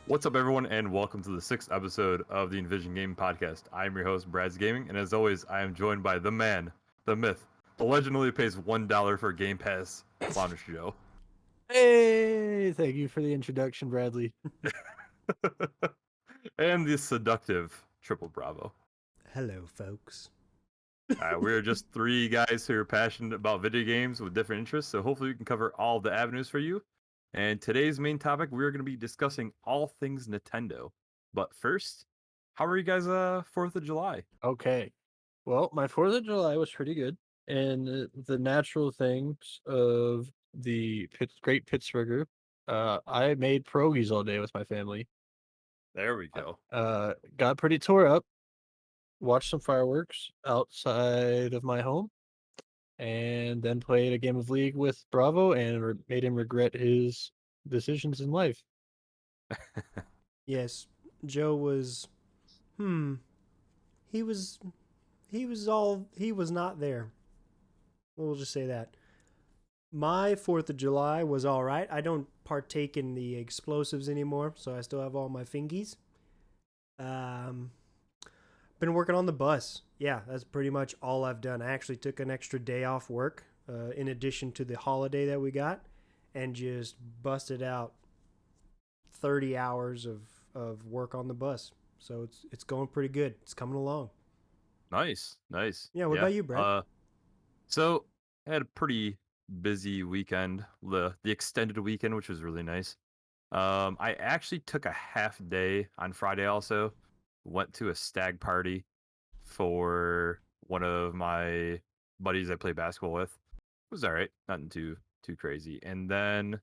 What's up, everyone, and welcome to the 6th episode of the Envision Gaming Podcast. I am your host, Bradsgaming, and as always, I am joined by the man, the myth, the legend only pays $1 for Game Pass, Clownishjoe. Hey, thank you for the introduction, Bradley. And the seductive Triple Bravo. Hello, folks. We are just three guys who are passionate about video games with different interests, so hopefully we can cover all the avenues for you. And today's main topic, we're going to be discussing all things Nintendo. But first, how are you guys 4th of July? Okay. Well, my 4th of July was pretty good. And the natural things of the great Pittsburgher, I made pierogies all day with my family. There we go. Got pretty tore up, watched some fireworks outside of my home, and then played a game of League with Bravo and made him regret his decisions in life. Yes, Joe was. He was. He was not there. We'll just say that. My 4th of July was all right. I don't partake in the explosives anymore, so I still have all my fingies. Been working on the bus. Yeah, that's pretty much all I've done. I actually took an extra day off work, in addition to the holiday that we got, and just busted out 30 hours of work on the bus. So it's going pretty good. It's coming along. Nice. Yeah, what about you, Brad? So I had a pretty busy weekend, the extended weekend, which was really nice. I actually took a half day on Friday also. Went to a stag party for one of my buddies I play basketball with. It was all right, nothing too crazy. And then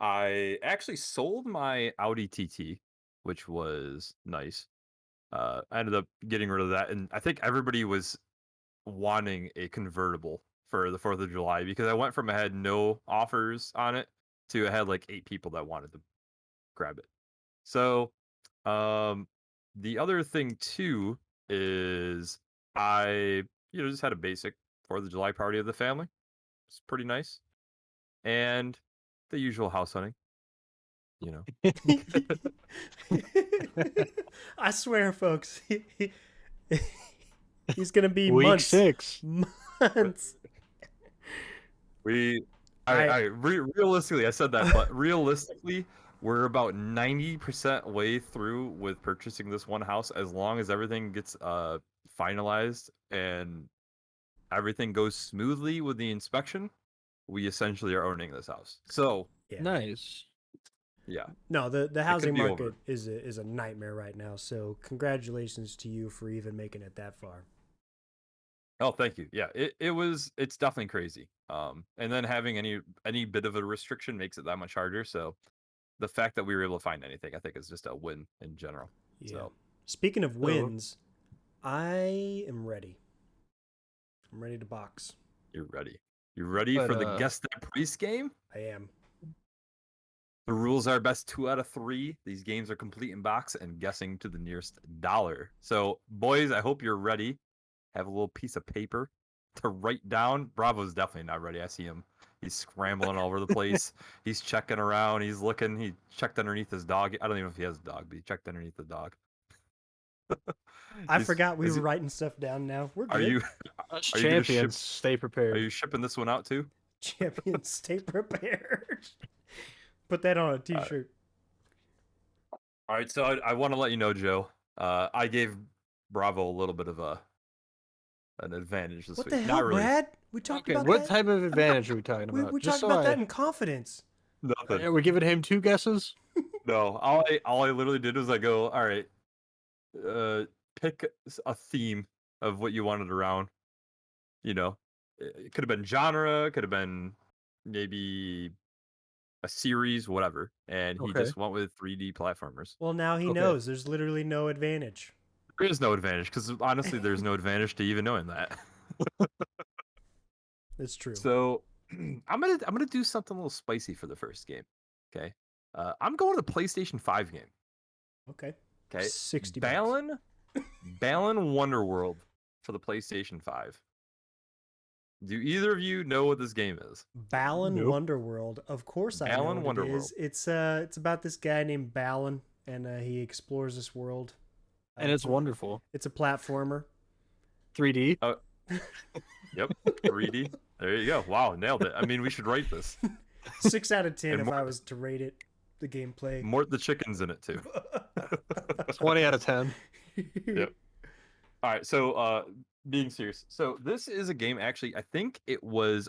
I actually sold my Audi TT, which was nice. I ended up getting rid of that, and I think everybody was wanting a convertible for the 4th of July because I went from I had no offers on it to I had like 8 people that wanted to grab it. So, the other thing too is I, just had a basic 4th of July party of the family. It's pretty nice. And the usual house hunting, you know. I swear, folks, he's gonna be Week months. 6. Months. Realistically, I said that, but realistically, we're about 90% way through with purchasing this one house. As long as everything gets finalized and everything goes smoothly with the inspection, we essentially are owning this house. So Yeah. Nice. yeah. No, the housing be market over. is a nightmare right now. So congratulations to you for even making it that far. Oh, thank you. Yeah, it's definitely crazy. And then having any bit of a restriction makes it that much harder. So the fact that we were able to find anything, I think, is just a win in general. Yeah. So Speaking of wins, I am ready. I'm ready to box. you're ready. You ready But, for the Guess That Price game? I am. The rules are best 2 out of 3. These games are complete in box and guessing to the nearest dollar. So, boys, I hope you're ready. Have a little piece of paper to write down. Bravo's definitely not ready. I see him. He's scrambling all over the place. He's checking around. He's looking. He checked underneath his dog. I don't even know if he has a dog, but he checked underneath the dog. I forgot we were writing stuff down now. We're good. Are you Us Are you gonna champions, stay prepared. Are you shipping this one out too? Champions, stay prepared. Put that on a t-shirt. All right, so I want to let you know, Joe. I gave Bravo a little bit of an advantage this What week. the hell, Not really. Brad? We talked Okay, about what that. type of advantage are we talking We, about? we Just talked about that in confidence. Nothing. Are we giving him 2 guesses? No. All I literally did was I go, all right, pick a theme of what you wanted around. You know, it could have been genre, could have been maybe a series, whatever. And he Okay. just went with 3D platformers. Well, now he Okay. knows. There's literally no advantage. There is no advantage because honestly, there's no advantage to even knowing that. That's true. So I'm gonna do something a little spicy for the first game. Okay, I'm going to the PlayStation 5 game. Okay. Okay, 60 Balan Wonderworld for the PlayStation 5. Do either of you know what this game is? Balan Nope. Wonderworld. Of course I know Balan what it Wonderworld. is. It's about this guy named Balan, and he explores this world. And it's wonderful. It's a platformer. 3D. Oh, yep, 3D. There you go. Wow, nailed it. I mean, we should rate this. 6 out of 10 And if more- I was to rate it. The gameplay. Mort the chicken's in it too. 20 out of 10. Yep. All right, so being serious. So this is a game actually, I think it was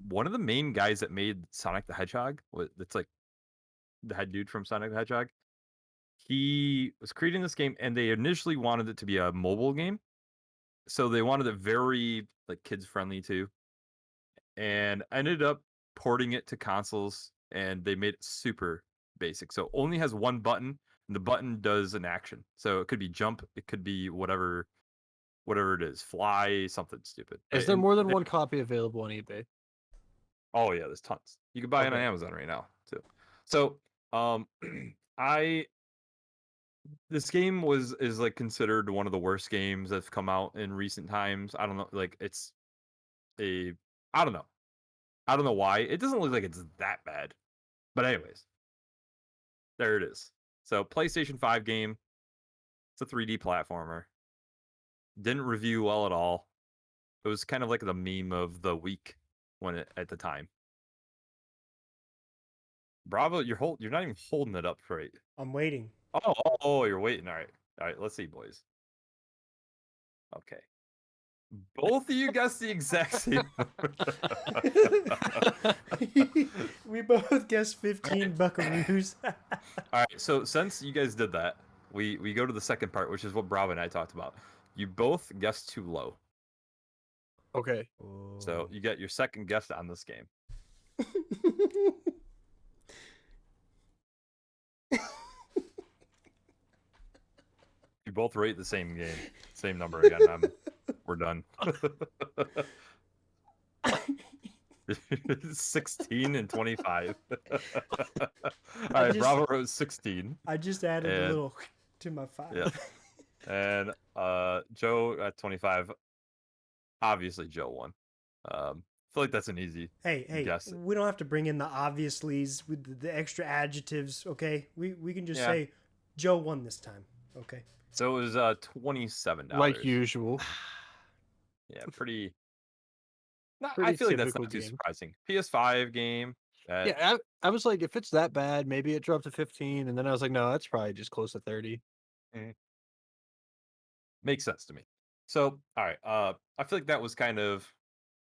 one of the main guys that made Sonic the Hedgehog. It's like the head dude from Sonic the Hedgehog. He was creating this game and they initially wanted it to be a mobile game. So they wanted it very like kids friendly too. And ended up porting it to consoles and they made it super basic. So it only has one button and the button does an action. So it could be jump, it could be whatever it is, fly, something stupid. Is right? there And more than one copy available on eBay? Oh yeah, there's tons. You can buy it on Okay. Amazon right now too. So this game is like considered one of the worst games that's come out in recent times. I don't know, like I don't know. I don't know why. It doesn't look like it's that bad. But anyways, there it is. So PlayStation 5 game. It's a 3D platformer. Didn't review well at all. It was kind of like the meme of the week at the time. Bravo, you're not even holding it up right. I'm waiting. Oh, you're waiting. All right. Let's see, boys. Okay. Both of you guessed the exact same We both guessed 15 buckaroos. All right, so since you guys did that, we go to the second part, which is what Bravo and I talked about. You both guessed too low. Okay. So you get your second guess on this game. You both rate the same game. Same number again. We're done. 16 and 25. All right, Bravo wrote 16. I just added a little to my 5. Yeah. And Joe at 25. Obviously, Joe won. I feel like that's an easy Hey, guess. we don't have to bring in the obviously's with the extra adjectives, okay? We can just Yeah. say Joe won this time, okay? So it was $27. Like usual. Yeah, pretty. I Pretty feel like that's typical not too game. surprising. PS5 game. Yeah, I was like, if it's that bad, maybe it dropped to 15, and then I was like, no, that's probably just close to 30. Makes sense to me. So, all right. I feel like that was kind of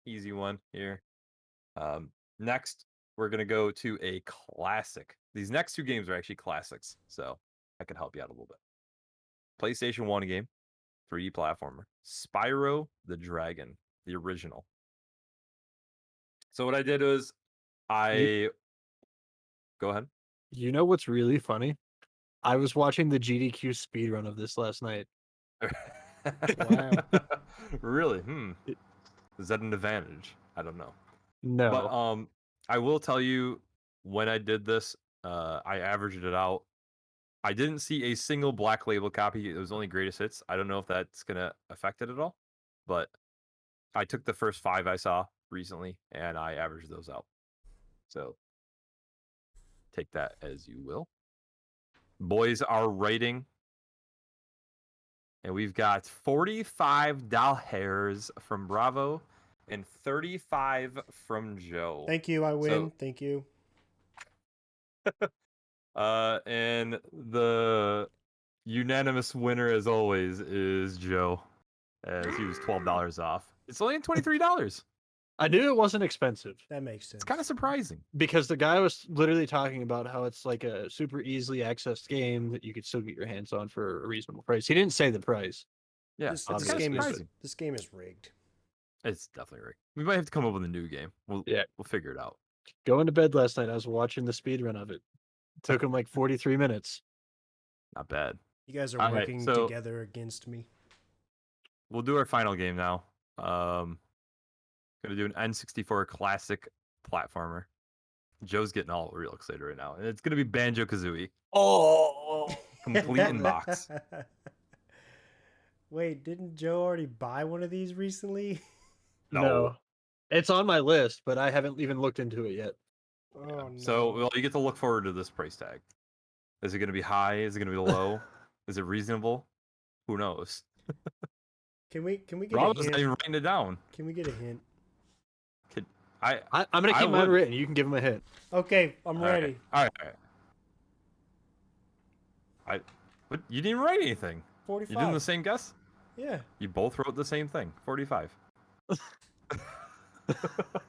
easy one here. Next, we're gonna go to a classic. These next two games are actually classics, so I can help you out a little bit. PlayStation 1 game, 3D platformer, Spyro the Dragon, the original. So what I did was go ahead. You know what's really funny? I was watching the GDQ speedrun of this last night. Wow. Really? Is that an advantage? I don't know. No. But I will tell you, when I did this, I averaged it out. I didn't see a single black label copy. It was only greatest hits. I don't know if that's gonna affect it at all, but I took the first 5 I saw recently and I averaged those out. So take that as you will. Boys are rating. And we've got $45 from Bravo and 35 from Joe. Thank you, I win. Thank you. And the unanimous winner, as always, is Joe, as he was $12 off. It's only $23. I knew it wasn't expensive That makes sense. It's kind of surprising. because the guy was literally talking about how it's like a super easily accessed game that you could still get your hands on for a reasonable price. He didn't say the price. Yeah, This it's game kinda is surprising. this game is rigged. It's definitely rigged. We might have to come up with a new game. We'll figure it out. Going to bed last night, I was watching the speedrun of it. Took him like 43 minutes. Not bad. You guys are All right, working so- together against me. We'll do our final game now. Gonna do an N64 classic platformer. Joe's getting all real excited right now, and it's gonna be Banjo Kazooie, Oh, complete in box. Wait, didn't Joe already buy one of these recently? no. It's on my list, but I haven't even looked into it yet. Oh no. So well, you get to look forward to this price tag. Is it going to be high? Is it going to be low? Is it reasonable? Who knows? Can we get Bravo's a not hint? even writing it down. Can we get a hint? I I'm gonna I keep mine would- written. You can give him a hint. Okay, I'm all right, ready. All right. But you didn't write anything. 45. You did the same guess? Yeah. You both wrote the same thing. 45.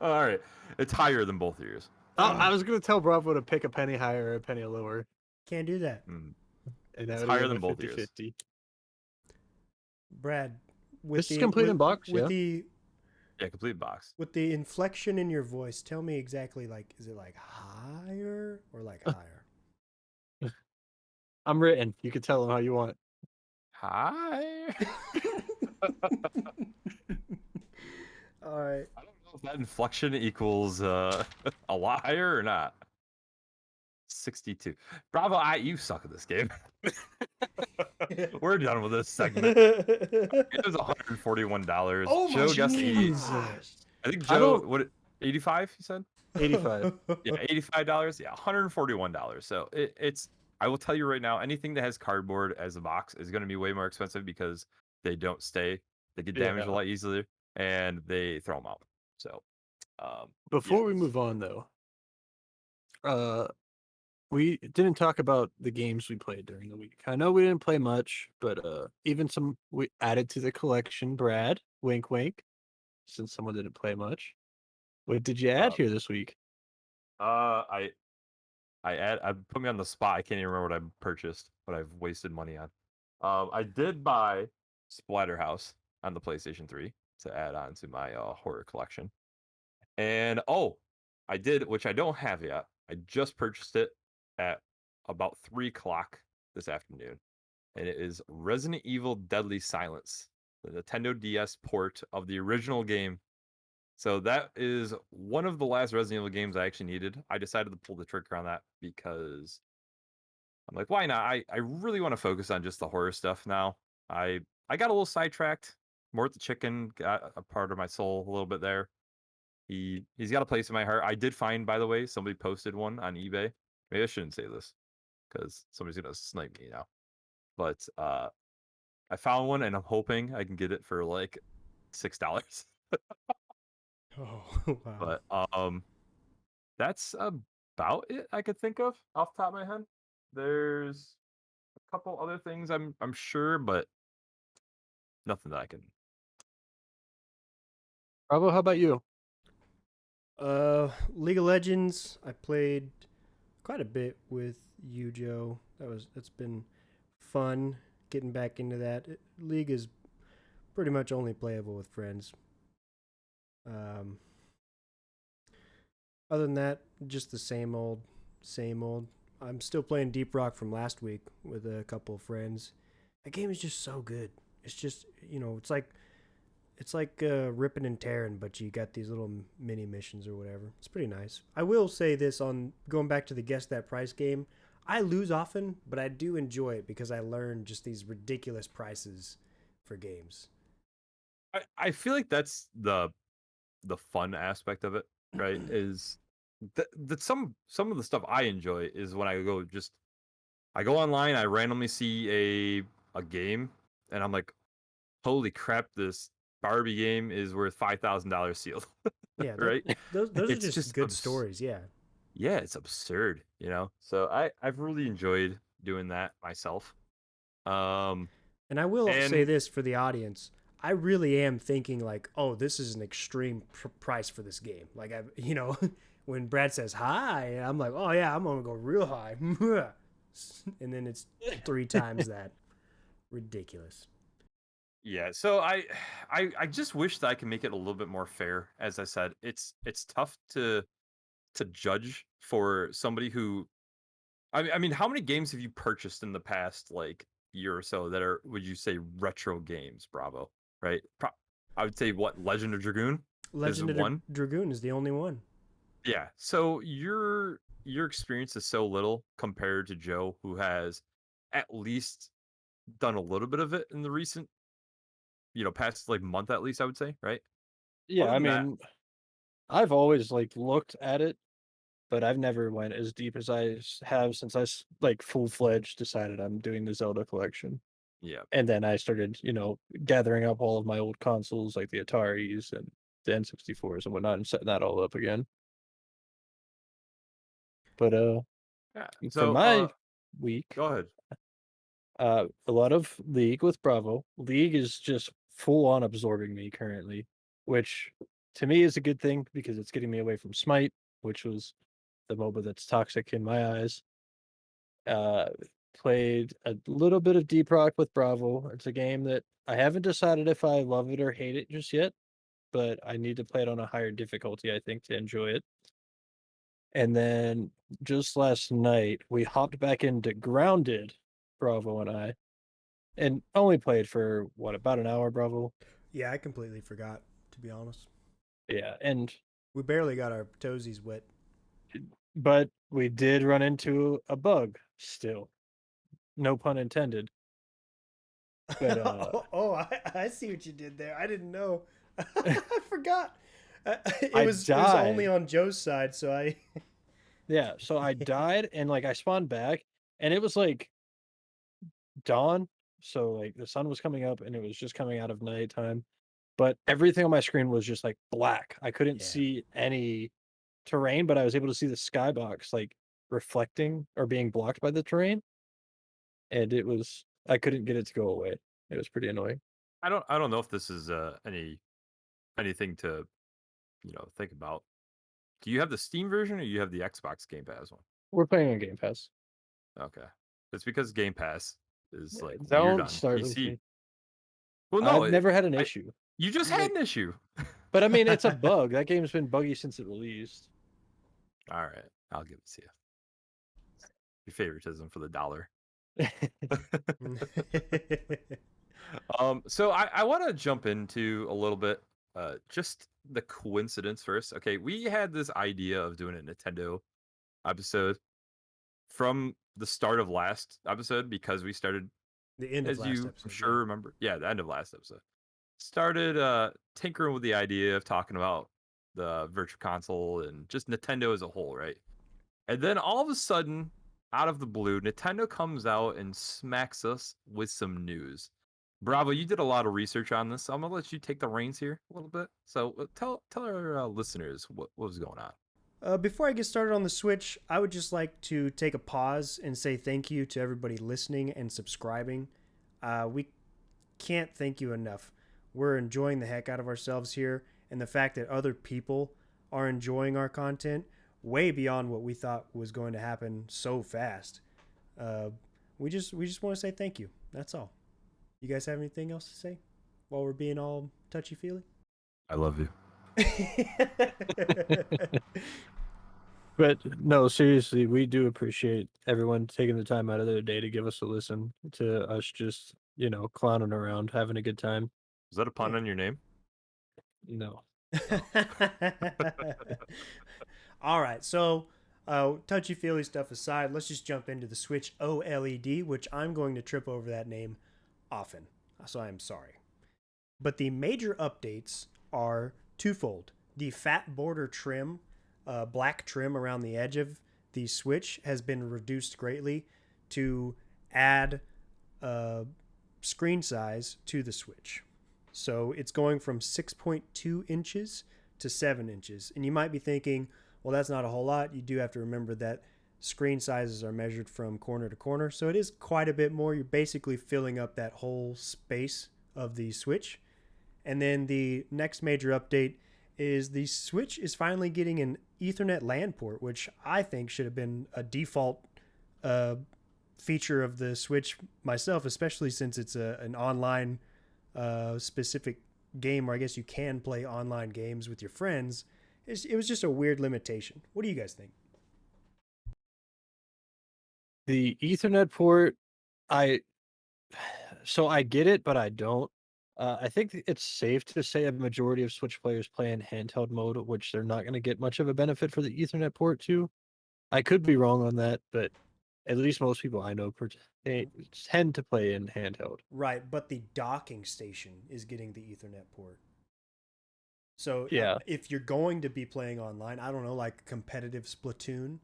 All right. It's higher than both of yours. I was gonna tell Bravo to pick a penny higher or a penny lower, Can't do that. Mm. and that It's would higher have than been both yours. 50-50. Brad, This is complete in box, with yeah. Yeah, complete box. with the inflection in your voice, tell me exactly, like, is it like higher or like higher? I'm written. You can tell him how you want. Hi. All right. I don't know if that inflection equals a lot higher or not. 62. Bravo, you suck at this game. We're done with this segment. It was $141. Oh my Joe guessed 80. Jesus. I think I Joe, don't- what, 85, you said? 85. Yeah, $85. Yeah, $141. So it's, I will tell you right now, anything that has cardboard as a box is going to be way more expensive because they don't stay. They get damaged a Yeah. lot easier and they throw them out. So, Before yeah. we move on, though, we didn't talk about the games we played during the week. I know we didn't play much, but even some we added to the collection. Brad, wink, wink. Since someone didn't play much, what did you add here this week? I put me on the spot. I can't even remember what I purchased, but I've wasted money on. I did buy Splatterhouse on the PlayStation 3 to add on to my horror collection. And I did, which I don't have yet. I just purchased it at about 3 o'clock this afternoon. And it is Resident Evil Deadly Silence, the Nintendo DS port of the original game. So that is one of the last Resident Evil games I actually needed. I decided to pull the trigger on that because I'm like, why not? I really want to focus on just the horror stuff now. I got a little sidetracked. Mort the Chicken got a part of my soul a little bit there. He's got a place in my heart. I did find, by the way, somebody posted one on eBay. Maybe I shouldn't say this because somebody's gonna snipe me now. But I found one and I'm hoping I can get it for like $6. Oh, wow. But that's about it I could think of off the top of my head. There's a couple other things I'm sure, but nothing that I can. Bravo, how about you? League of Legends, I played quite a bit with you, Joe. That's been fun getting back into that. League is pretty much only playable with friends. Other than that, just the same old, same old. I'm still playing Deep Rock from last week with a couple of friends. That game is just so good. It's just, it's like ripping and tearing, but you got these little mini missions or whatever. It's pretty nice. I will say this on going back to the Guess That Price game. I lose often, but I do enjoy it because I learn just these ridiculous prices for games. I feel like that's the fun aspect of it, right? Is that some of the stuff I enjoy is when I go online, I randomly see a game, and I'm like, holy crap, this Barbie game is worth $5,000 sealed. Yeah, right? Those are It's just good stories. Yeah. Yeah, it's absurd, you know. So I've really enjoyed doing that myself. And I will say this for the audience. I really am thinking like, oh, this is an extreme price for this game. Like, when Brad says hi, I'm like, oh yeah, I'm gonna go real high, and then it's 3 times that. Ridiculous. Yeah, so I just wish that I could make it a little bit more fair. As I said, it's tough to judge for somebody who, I mean, how many games have you purchased in the past like year or so that are, would you say, retro games? Bravo, right? I would say what, Legend of Dragoon. Legend of Dragoon is the only one. Yeah. So your experience is so little compared to Joe, who has at least done a little bit of it in the recent, past like month at least, I would say, right? Yeah, Other I than that- mean, I've always like looked at it but I've never went as deep as have since like full-fledged decided I'm doing the Zelda collection. Yeah. And then I started, gathering up all of my old consoles like the Ataris and the N64s and whatnot and setting that all up again. But Yeah. for So my week, go ahead. a lot of League with Bravo. League is just full on absorbing me currently, which to me is a good thing because it's getting me away from Smite, which was the MOBA that's toxic in my eyes. Uh, Played a little bit of Deep Rock with Bravo. It's a game that I haven't decided if I love it or hate it just yet, but I need to play it on a higher difficulty, I think, to enjoy it. And then just last night, we hopped back into Grounded, Bravo and I, and only played for what, about an hour, Bravo? Yeah, I completely forgot, to be honest. Yeah, and We barely got our toesies wet. but we did run into a bug still. No pun intended. But I see what you did there. I didn't know. I forgot. It I was only died. on Joe's side, so I Yeah, so I died and like I spawned back and it was like dawn, so like the sun was coming up and it was just coming out of nighttime. But everything on my screen was just like black. I couldn't yeah. see any terrain, but I was able to see the skybox like reflecting or being blocked by the terrain. And I couldn't get it to go away. It was pretty annoying. I don't know if this is anything to think about. Do you have the Steam version or you have the Xbox Game Pass one? We're playing on Game Pass. Okay, it's because Game Pass is like weird Don't on start with PC. me. Well, no, I've never had an I issue. you just had an issue. But I mean, it's a bug. That game's been buggy since it released. All right, I'll give it to you. Your favoritism for the dollar. So I want to jump into a little bit, just the coincidence first. Okay, we had this idea of doing a Nintendo episode from the start of last episode because we started, The end of as last you I'm episode. sure remember, yeah, the end of last episode. Started tinkering with the idea of talking about the virtual console and just Nintendo as a whole, right? And then all of a sudden, out of the blue, Nintendo comes out and smacks us with some news. Bravo, you did a lot of research on this, so I'm gonna let you take the reins here a little bit. So tell our listeners what was going on. Before I get started on the Switch, I would just like to take a pause and say thank you to everybody listening and subscribing. We can't thank you enough. We're enjoying the heck out of ourselves here, and the fact that other people are enjoying our content way beyond what we thought was going to happen so fast. We just want to say thank you. That's all. You guys have anything else to say while we're being all touchy feely? I love you. But no, seriously, we do appreciate everyone taking the time out of their day to give us a listen to us just, clowning around, having a good time. Is that a pun on your name? No. All right, so touchy feely stuff aside, let's just jump into the Switch OLED, which I'm going to trip over that name often, so I'm sorry. But the major updates are twofold. The fat border trim, black trim around the edge of the Switch has been reduced greatly to add screen size to the Switch. So it's going from 6.2 inches to 7 inches. And you might be thinking, well, that's not a whole lot. You do have to remember that screen sizes are measured from corner to corner. So it is quite a bit more. You're basically filling up that whole space of the Switch. And then the next major update is the Switch is finally getting an Ethernet LAN port, which I think should have been a default feature of the Switch myself, especially since it's an online specific game, or I guess you can play online games with your friends. It was just a weird limitation. What do you guys think? The Ethernet port, I get it, but I don't. I think it's safe to say a majority of Switch players play in handheld mode, which they're not going to get much of a benefit for the Ethernet port to. I could be wrong on that, but at least most people I know tend to play in handheld. Right, but the docking station is getting the Ethernet port. So Yeah. if you're going to be playing online, I don't know, like competitive Splatoon,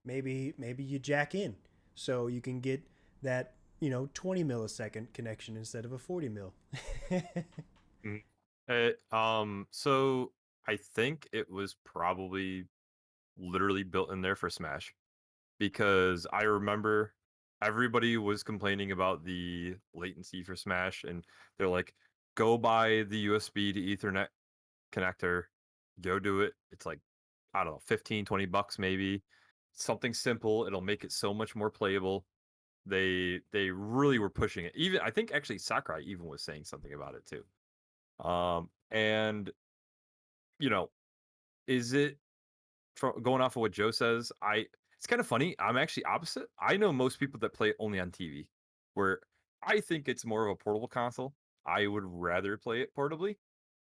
maybe you jack in so you can get that 20 millisecond connection instead of a 40 mil. Mm. So I think it was probably literally built in there for Smash because I remember everybody was complaining about the latency for Smash, and they're like, go buy the USB to Ethernet connector, go do it. It's like, I don't know, 15, $20 maybe. Something simple. It'll make it so much more playable. They really were pushing it. Even I think actually Sakurai even was saying something about it too. And you know, is it from going off of what Joe says? It's kind of funny. I'm actually opposite. I know most people that play it only on TV, where I think it's more of a portable console. I would rather play it portably,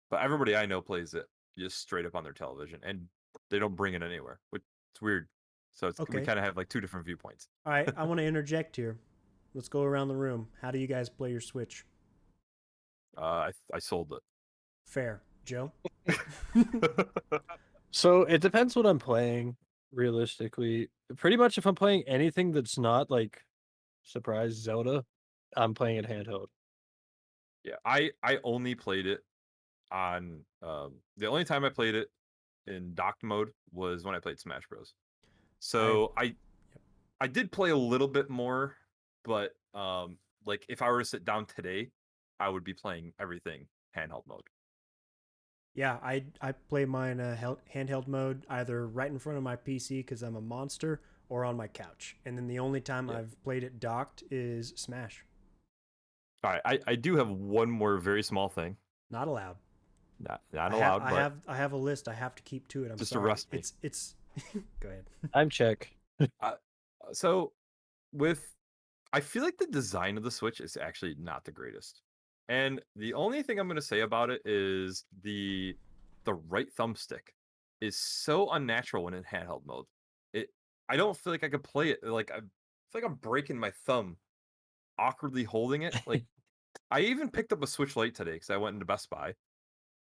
but everybody I know plays it just straight up on their television, and they don't bring it anywhere, which it's weird. So we Okay. kind of have like two different viewpoints. All right, I want to interject here. Let's go around the room. How do you guys play your Switch? I sold Fair. Joe? it. So it depends what I'm playing, realistically. Pretty much if I'm playing anything that's not like Surprise Zelda, I'm playing it handheld. Yeah, I only played it on the only time I played it in docked mode was when I played Smash Bros. I So I did play a little bit more, but like if I were to sit down today, I would be playing everything handheld mode. Yeah, I play mine handheld mode either right in front of my PC because I'm a monster, or on my couch. And then the only time Yeah. I've played it docked is Smash. All right, I do have one more very small thing. Not allowed. Not allowed, but I have a list. I have to keep to it. I'm just sorry. arrest me. It's. Go ahead. I'm check. Uh, so with I feel like the design of the Switch is actually not the greatest. And the only thing I'm going to say about it is the right thumbstick is so unnatural when in handheld mode. It I don't feel like I could play it. Like I feel like I'm breaking my thumb awkwardly holding it. Like I even picked up a Switch Lite today because I went into Best Buy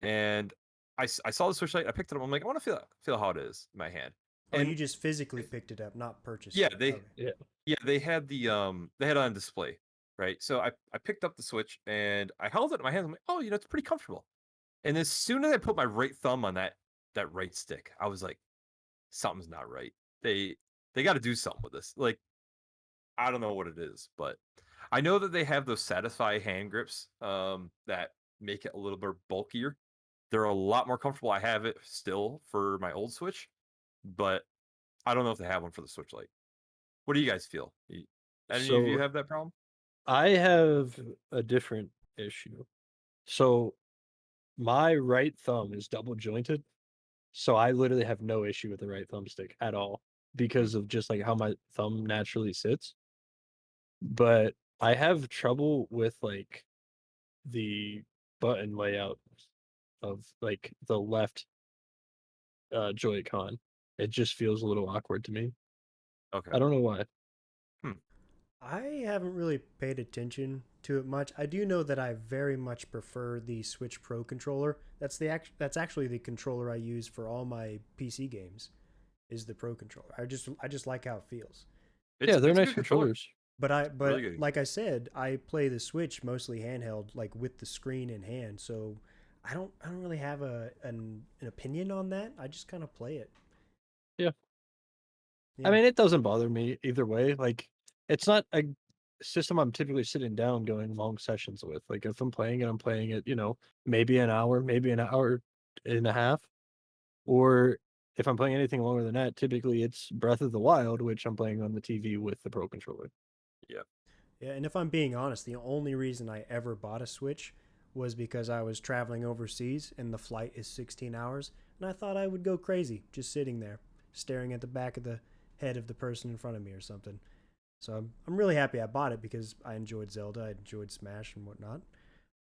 and I saw the Switch Lite. I picked it up. I'm like, I want to feel how it is in my hand. Oh, you And just physically picked it up, not purchased yeah, it. they Okay. Yeah. yeah, they had it on display, right? So I picked up the Switch and I held it in my hands. I'm like, oh, it's pretty comfortable. And as soon as I put my right thumb on that right stick, I was like, something's not right. They got to do something with this. Like, I don't know what it is, but I know that they have those Satisfy hand grips that make it a little bit bulkier. They're a lot more comfortable. I have it still for my old Switch, but I don't know if they have one for the Switch Lite. What do you guys feel? Any of you So have that problem? I have a different issue. So my right thumb is double jointed. So I literally have no issue with the right thumbstick at all Hmm. because of just like how my thumb naturally sits. But I have trouble with like the button layout of like the left Joy-Con. It just feels a little awkward to me. Okay. I don't know why. Hmm. I haven't really paid attention to it much. I do know that I very much prefer the Switch Pro controller. That's actually the controller I use for all my PC games. Is the Pro controller. I just like how it feels. Yeah, they're It's a nice good controller. controllers. Really But good. like I said, I play the Switch mostly handheld, like with the screen in hand. So I don't really have an opinion on that. I just kind of play it. Yeah. I Yeah. mean, it doesn't bother me either way. Like, it's not a system I'm typically sitting down going long sessions with. Like, if I'm playing it, I'm playing it, maybe an hour and a half. Or if I'm playing anything longer than that, typically it's Breath of the Wild, which I'm playing on the TV with the Pro controller. Yeah. Yeah, and if I'm being honest, the only reason I ever bought a Switch was because I was traveling overseas and the flight is 16 hours, and I thought I would go crazy just sitting there, staring at the back of the head of the person in front of me or something. So I'm really happy I bought it because I enjoyed Zelda, I enjoyed Smash and whatnot.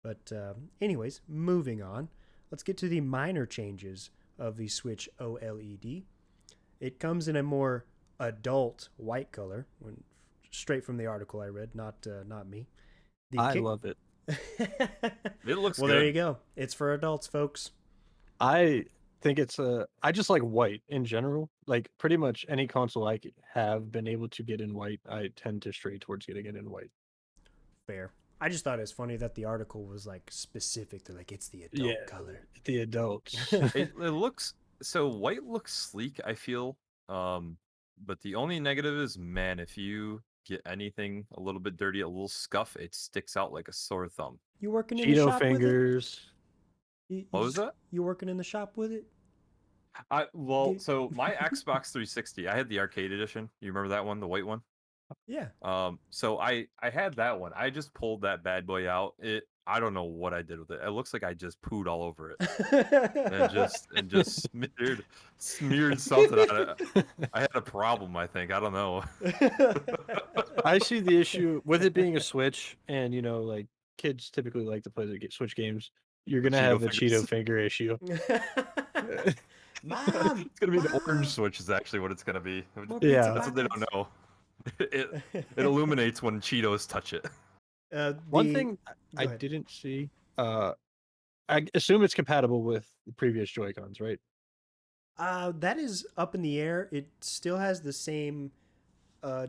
But anyways, moving on, let's get to the minor changes of the Switch OLED. It comes in a more adult white color, straight from the article I read, not me. The I kick. love it. It looks Well, there good. you go. It's for adults, folks. I think I just like white in general. Like pretty much any console have been able to get in white, I tend to stray towards getting it in white. Fair. I just thought it was funny that the article was like specific. They're like, it's the Yeah, adult color. the adults. It looks so white looks sleek, I feel. But the only negative is, man, if you get anything a little bit dirty, a little scuff, it sticks out like a sore thumb. You working in the Cheeto shop with it? fingers. What was that? You working in the shop with it? So my Xbox 360, I had the arcade edition. You remember that one, the white one? Yeah. So I had that one. I just pulled that bad boy out. I don't know what I did with it. It looks like I just pooed all over it. and just smeared something on it. I had a problem, I think. I don't know. I see the issue with it being a Switch, and like kids typically like to play the Switch games. You're gonna have the Cheeto finger issue. Mom, It's gonna be the Mom. orange switch is actually what it's gonna be. More Yeah. pizza That's what they buckets. don't know. It illuminates when Cheetos touch it. One thing Go I ahead. didn't see, I assume it's compatible with the previous Joy-Cons, right? That is up in the air. It still has the same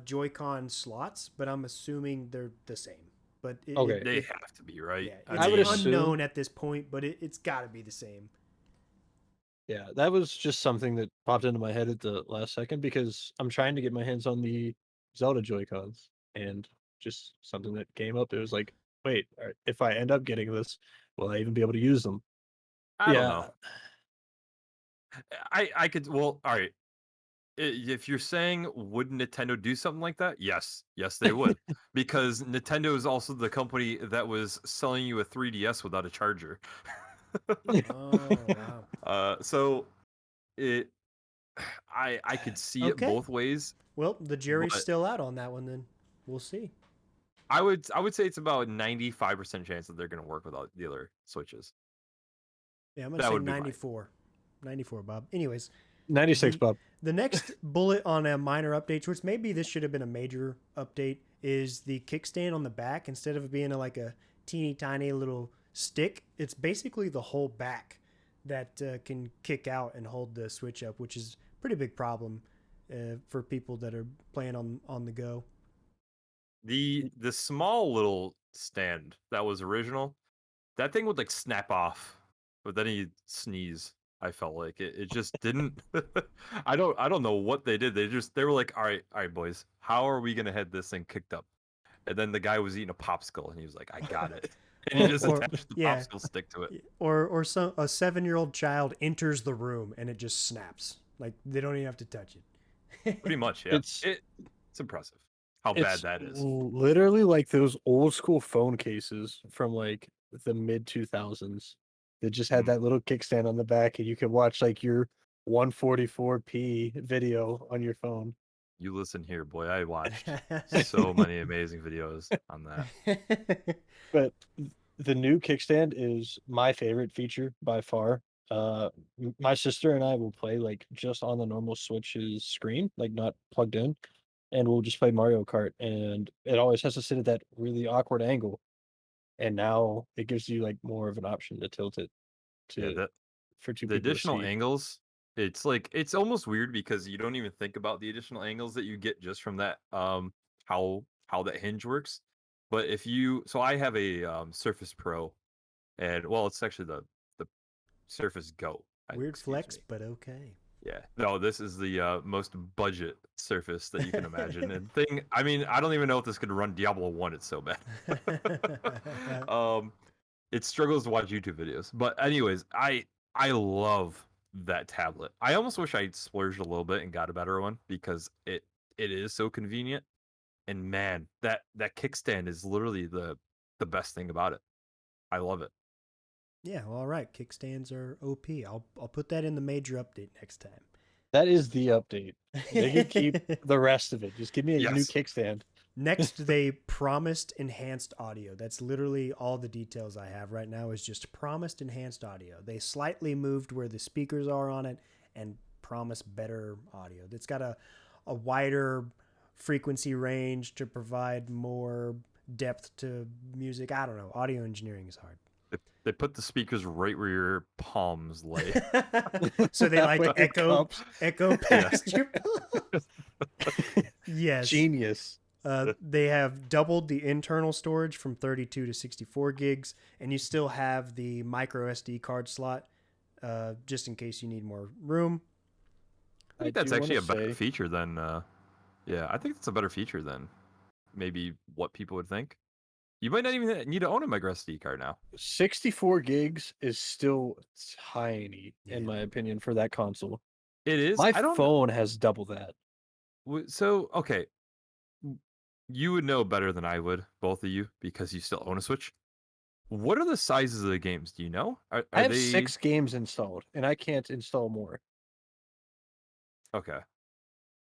Joy-Con slots, but I'm assuming they're the same. But Okay. They have to be, right? yeah, I would it's assume- unknown at this point, but it's got to be the same. Yeah, that was just something that popped into my head at the last second because I'm trying to get my hands on the Zelda Joy-Cons, and just something that came up. It was like, wait, if I end up getting this, will I even be able to use them? I don't know. I could. Well, all right. If you're saying would Nintendo do something like that, yes, they would, because Nintendo is also the company that was selling you a 3DS without a charger. Oh wow. So it, I could see it Okay. both ways. Well, the jury's But- still out on that one. Then we'll see. I would say it's about 95% chance that they're going to work without the other switches. Yeah, I'm gonna That say would be mine. 94. 94, Bob. Anyways, 96, Bob. the next bullet on a minor update, which maybe this should have been a major update, is the kickstand on the back. Instead of being like a teeny tiny little stick, it's basically the whole back that can kick out and hold the Switch up, which is a pretty big problem for people that are playing on the go. The small little stand that was original, that thing would like snap off, but then he'd sneeze. I felt like it just didn't. I don't know what they did. They were like, all right, boys, how are we gonna have this thing kicked up? And then the guy was eating a popsicle, and he was like, I got it. And he just attached the popsicle stick to it. Or a 7-year-old child enters the room and it just snaps. Like they don't even have to touch it. Pretty much, yeah. It's impressive how bad that is. Literally like those old school phone cases from like the mid 2000s that just had that little kickstand on the back, and you could watch like your 144p video on your phone. You listen here, boy. I watched so many amazing videos on that. But the new kickstand is my favorite feature by far. My sister and I will play like just on the normal Switch's screen, like not plugged in, and we'll just play Mario Kart, and it always has to sit at that really awkward angle. And now it gives you like more of an option to tilt it to for two the people to additional see. angles, it's like it's almost weird because you don't even think about the additional angles that you get just from that how that hinge works. But if you I have a Surface Pro, and well, it's actually the Surface Go. Weird excuse flex, me. but okay. Yeah. No, this is the most budget Surface that you can imagine. And thing, I mean, I don't even know if this could run Diablo 1. It's so bad. It struggles to watch YouTube videos. But anyways, I love that tablet. I almost wish I splurged a little bit and got a better one because it is so convenient. And man, that kickstand is literally the best thing about it. I love it. Yeah, well, all right. Kickstands are OP. I'll put that in the major update next time. That is the update. They can keep the rest of it. Just give me a new Yes. kickstand. Next, they promised enhanced audio. That's literally all the details I have right now is just promised enhanced audio. They slightly moved where the speakers are on it and promised better audio. It's got a wider frequency range to provide more depth to music. I don't know. Audio engineering is hard. They put the speakers right where your palms lay. So they like Halfway it comes. echo past your palms. Yes. Genius. They have doubled the internal storage from 32 to 64 gigs, and you still have the micro SD card slot, just in case you need more room. I think that's actually a better feature than. Yeah, I think it's a better feature than maybe what people would think. You might not even need to own a micro SD card now. 64 gigs is still tiny, in Yeah. my opinion, for that console. It is. My I don't. phone has double that. So okay, you would know better than I would, both of you, because you still own a Switch. What are the sizes of the games? Do you know? Are I have they 6 games installed, and I can't install more. okay?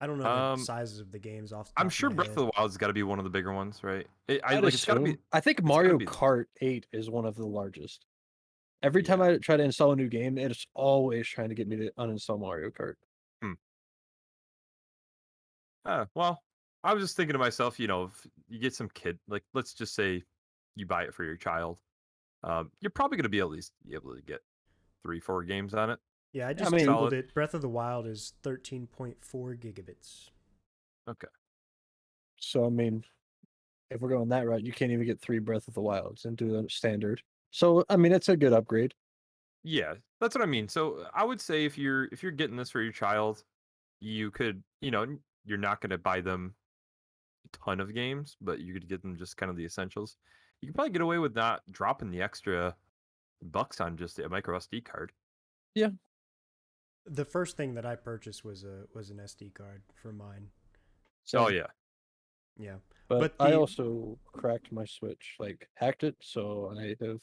I don't know the sizes of the games off the top I'm of sure my Breath head. of the Wild's got to be one of the bigger ones, right? I'd It's got to be. assume. I think gotta Mario be- Kart 8 is one of the largest. Every time Yeah. I try to install a new game, it's always trying to get me to uninstall Mario Kart. Well, I was just thinking to myself, if you get some kid, like let's just say you buy it for your child, you're probably going to be at least be able to get 3-4 games on it. Yeah, I just mean- googled it. Breath of the Wild is 13.4 gigabits. Okay. So, I mean, if we're going that route, you can't even get 3 Breath of the Wilds and do the standard. So, I mean, it's a good upgrade. Yeah, that's what I mean. So I would say if you're getting this for your child, you could, you're not going to buy them a ton of games, but you could get them just kind of the essentials. You could probably get away with not dropping the extra bucks on just a micro SD card. The first thing that I purchased was an SD card for mine. Oh Same. yeah. Yeah. But But I the- also cracked my Switch, like hacked it, so I have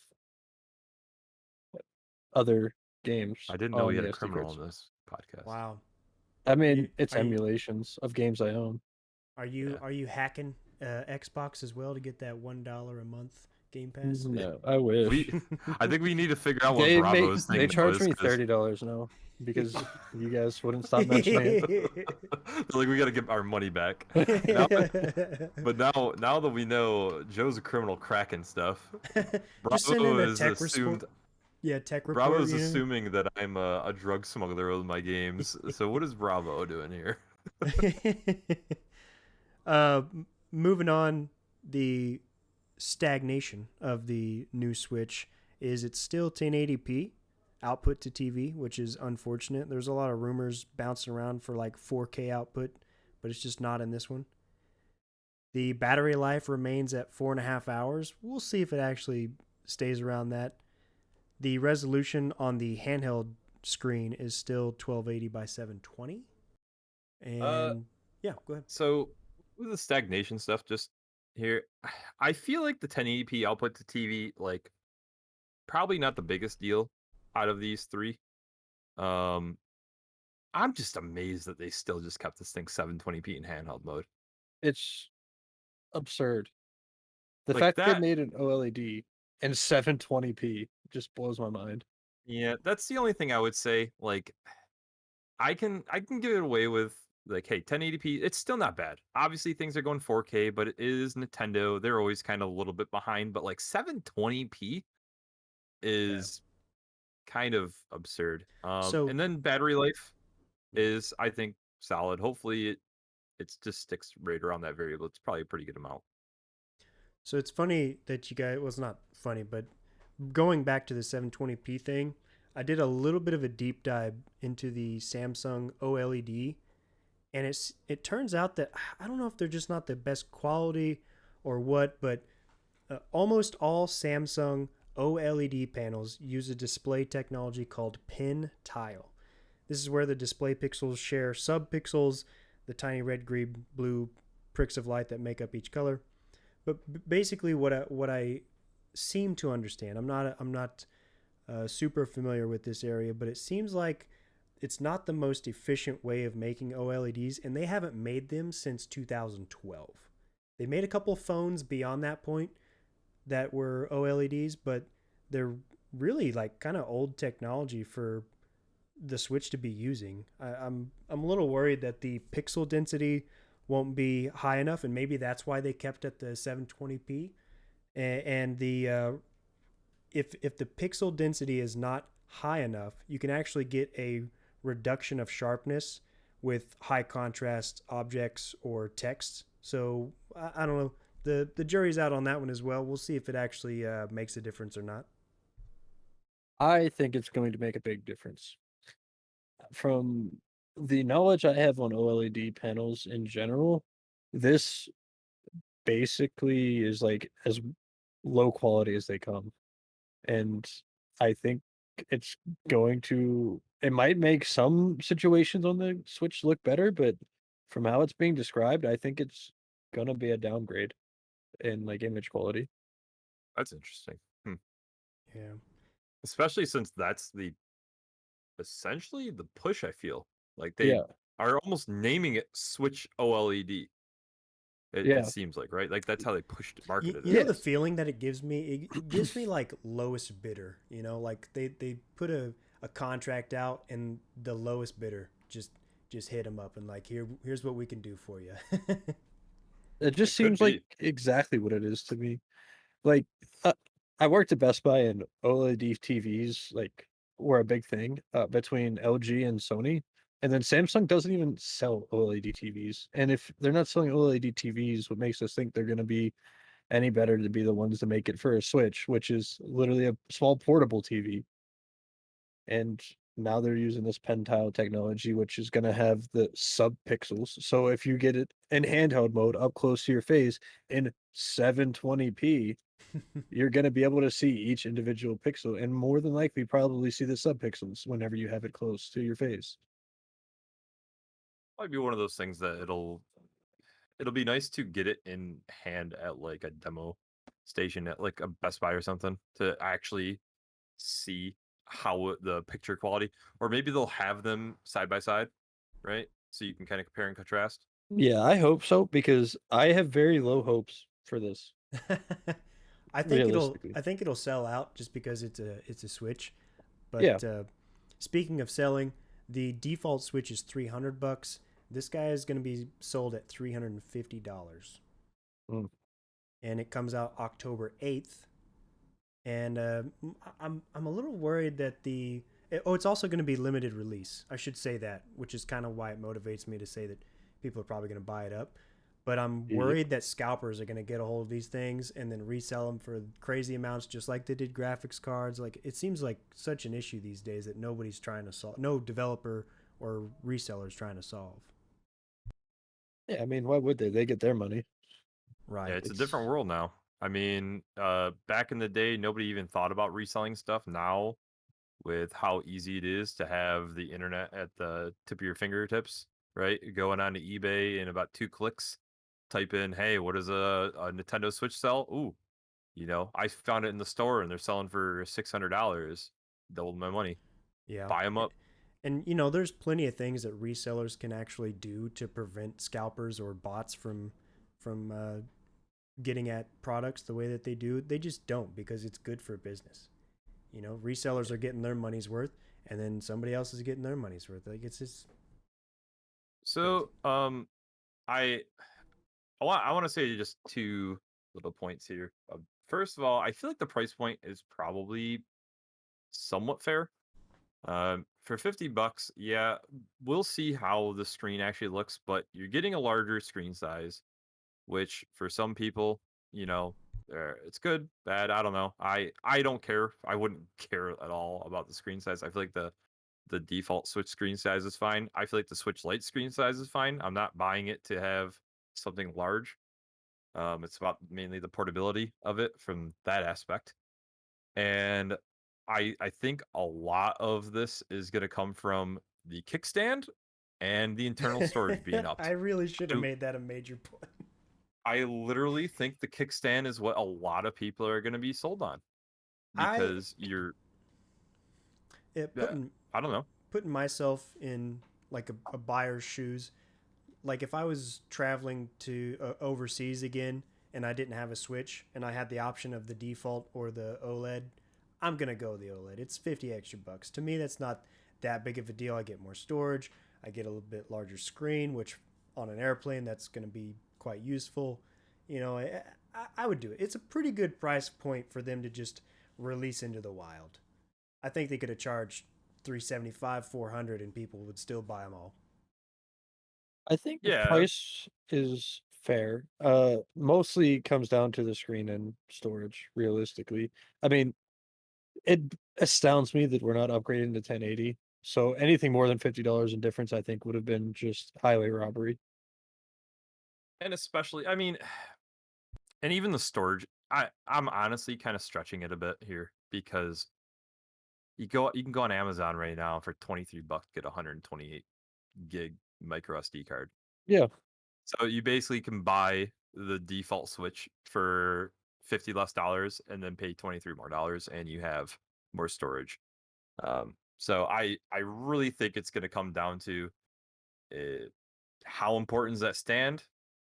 other games. I didn't know on we had the a SD criminal cards. on this podcast. Wow. I mean, You- it's are you- emulations of games I own. Are you Yeah. are you hacking Xbox as well to get that $1 a month Game Pass? No, I wish. I think we need to figure out what They Bravo's thing they charge was, me 'cause- $30 now because you guys wouldn't stop mentioning it. like we got to get our money back. But now that we know Joe's a criminal cracking stuff, Just send in Bravo a is tech assumed. Yeah, tech report. Bravo's you know? assuming that I'm a drug smuggler with my games. So what is Bravo doing here? Moving on, the stagnation of the new Switch is it's still 1080p output to TV, which is unfortunate. There's a lot of rumors bouncing around for like 4K output, but it's just not in this one. The battery life remains at 4.5 hours. We'll see if it actually stays around that. The resolution on the handheld screen is still 1280 by 720. And yeah, go ahead. So with the stagnation stuff, just here, I feel like the 1080p output to TV, like, probably not the biggest deal out of these three. I'm just amazed that they still just kept this thing 720p in handheld mode. It's absurd. The Like fact that- they made an OLED and 720p just blows my mind. Yeah, that's the only thing I would say. Like, I can get it away with, like, hey, 1080p, it's still not bad. Obviously, things are going 4K, but it is Nintendo. They're always kind of a little bit behind. But like 720p is kind of absurd. So- And then battery life is, I think, solid. Hopefully, it just sticks right around that variable. It's probably a pretty good amount. So it's funny that you guys, well, it's not funny, but going back to the 720p thing, I did a little bit of a deep dive into the Samsung OLED, and it turns out that I don't know if they're just not the best quality or what, but almost all Samsung OLED panels use a display technology called pin tile. This is where the display pixels share subpixels, the tiny red, green, blue pricks of light that make up each color. But basically, what I seem to understand, I'm not super familiar with this area, but it seems like it's not the most efficient way of making OLEDs, and they haven't made them since 2012. They made a couple phones beyond that point that were OLEDs, but they're really like kind of old technology for the Switch to be using. I'm a little worried that the pixel density won't be high enough, and maybe that's why they kept at the 720p, and the if the pixel density is not high enough, you can actually get a reduction of sharpness with high contrast objects or text. So I don't know. The jury's out on that one as well. We'll see if it actually makes a difference or not. I think it's going to make a big difference. From the knowledge I have on OLED panels in general, this basically is like as low quality as they come. And I think it's going to it might make some situations on the Switch look better, but from how it's being described, I think it's gonna be a downgrade in like image quality. That's interesting. Yeah. Especially since that's essentially the push. I feel like they Yeah, are almost naming it Switch OLED. It yeah, seems like, right? Like that's how they pushed marketed You it. know the yes. feeling that it gives me? It gives me like lowest bidder. You know, like they put a contract out and the lowest bidder just hit them up and like here's what we can do for you. It just It could seems like be. exactly what it is to me. Like, uh, I worked at Best Buy and OLED TVs like were a big thing between LG and Sony. And then Samsung doesn't even sell OLED TVs. And if they're not selling OLED TVs, what makes us think they're going to be any better to be the ones to make it for a Switch, which is literally a small portable TV. And now they're using this pen tile technology, which is going to have the sub pixels. So if you get it in handheld mode up close to your face in 720p, you're going to be able to see each individual pixel and more than likely probably see the subpixels whenever you have it close to your face. Might be one of those things that it'll be nice to get it in hand at like a demo station at like a Best Buy or something to actually see how the picture quality, or maybe they'll have them side by side, right? So you can kind of compare and contrast. Yeah, I hope so because I have very low hopes for this, realistically. I think it'll sell out just because it's a Switch. Yeah. But speaking of selling, the default Switch is $300. This guy is going to be sold at $350, Mm. and it comes out October 8th. And I'm a little worried that it's also going to be limited release. I should say that, which is kind of why it motivates me to say that people are probably going to buy it up. But I'm Yep. worried that scalpers are going to get a hold of these things and then resell them for crazy amounts, just like they did graphics cards. Like it seems like such an issue these days that nobody's trying to solve. No developer or reseller is trying to solve. Yeah, I mean, why would they? They get their money. Yeah, Right. it's a different It's world now. I mean, back in the day, nobody even thought about reselling stuff. Now, with how easy it is to have the internet at the tip of your fingertips, right? Going on to eBay in about 2 clicks, type in, "Hey, what does a Nintendo Switch sell?" Ooh, I found it in the store and they're selling for $600. Doubled my money. Yeah. Buy them up. And you know, there's plenty of things that resellers can actually do to prevent scalpers or bots from getting at products the way that they do. They just don't because it's good for business. You know, resellers are getting their money's worth, and then somebody else is getting their money's worth. Like it's just crazy. So, I I want to say just two little points here. First of all, I feel like the price point is probably somewhat fair. For $50, yeah, we'll see how the screen actually looks, but you're getting a larger screen size, which for some people, you know, it's good, bad. I don't know. I don't care. I wouldn't care at all about the screen size. I feel like the default Switch screen size is fine. I feel like the Switch Lite screen size is fine. I'm not buying it to have something large. It's about mainly the portability of it from that aspect. And I think a lot of this is going to come from the kickstand and the internal storage being I upped. really should have To made that a major point. I literally think the kickstand is what a lot of people are going to be sold on I because you're it, yeah, putting I don't know. putting myself in like a buyer's shoes. Like if I was traveling to overseas again and I didn't have a Switch and I had the option of the default or the OLED, I'm gonna go the OLED. It's 50 extra bucks. To me, that's not that big of a deal. I get more storage. I get a little bit larger screen, which on an airplane that's gonna be quite useful. You know, I would do it. It's a pretty good price point for them to just release into the wild. I think they could have charged 375, 400, and people would still buy them all. I think the Yeah, price is fair. Mostly comes down to the screen and storage, realistically. I mean, it astounds me that we're not upgrading to 1080. So anything more than $50 in difference, I think, would have been just highway robbery. and especially, I mean, and even the storage. I'm honestly kind of stretching it a bit here because you can go on Amazon right now for $23, get a 128 gig micro SD card. Yeah. So you basically can buy the default Switch for $50 less and then pay $23 more, and you have more storage. So I really think it's going to come down to uh, how important is that stand?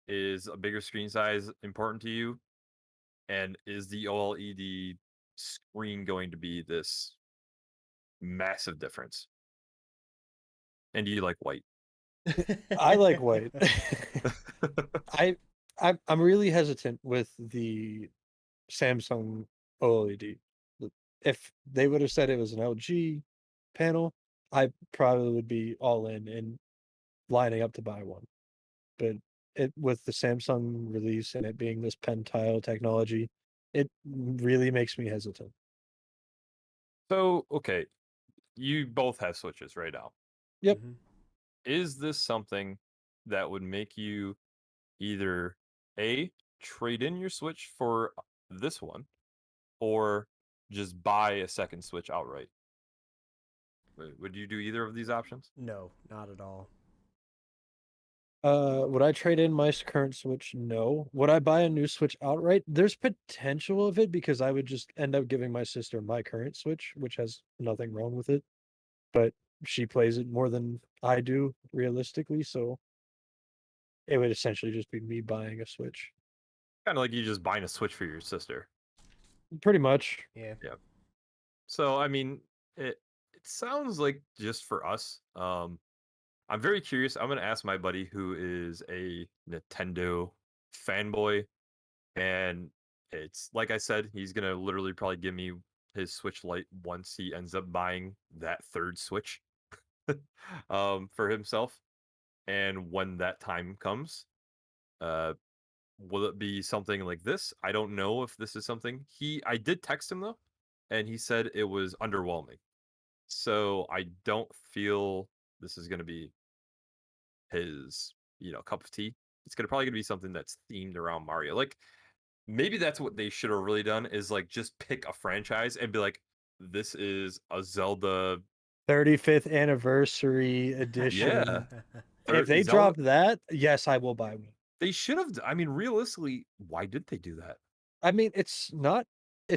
Is a bigger screen size important to you? And is the OLED screen going to be this massive difference? And do you like white? I like white. I I'm really hesitant with the Samsung OLED. If they would have said it was an LG panel, I probably would be all in and lining up to buy one. But it with the Samsung release and it being this pen tile technology, it really makes me hesitant. So, okay, you both have Switches right now. Yep. Mhm. Is this something that would make you either A, trade in your Switch for this one, or just buy a second Switch outright? Would you do either of these options? No, not at all. Would I trade in my current Switch? No. Would I buy a new Switch outright? There's potential of it because I would just end up giving my sister my current Switch, which has nothing wrong with it. But she plays it more than I do, realistically, so it would essentially just be me buying a Switch. Kind of like you just buying a Switch for your sister. Pretty much. Yeah. Yeah. So I mean, it sounds like just for us. I'm very curious. I'm gonna ask my buddy who is a Nintendo fanboy, and it's like I said, he's gonna literally probably give me his Switch Lite once he ends up buying that third Switch for himself. And when that time comes, uh, will it be something like this? I don't know if this is something I did text him though, and he said it was underwhelming. So I don't feel this is gonna be his, cup of tea. It's probably gonna be something that's themed around Mario. Like maybe that's what they should have really done is like just pick a franchise and be like, this is a Zelda. 35th anniversary Yeah, edition. If or they Zelda. drop that, yes, I will buy one. They should have. I mean, realistically, why did they do that? I mean, it's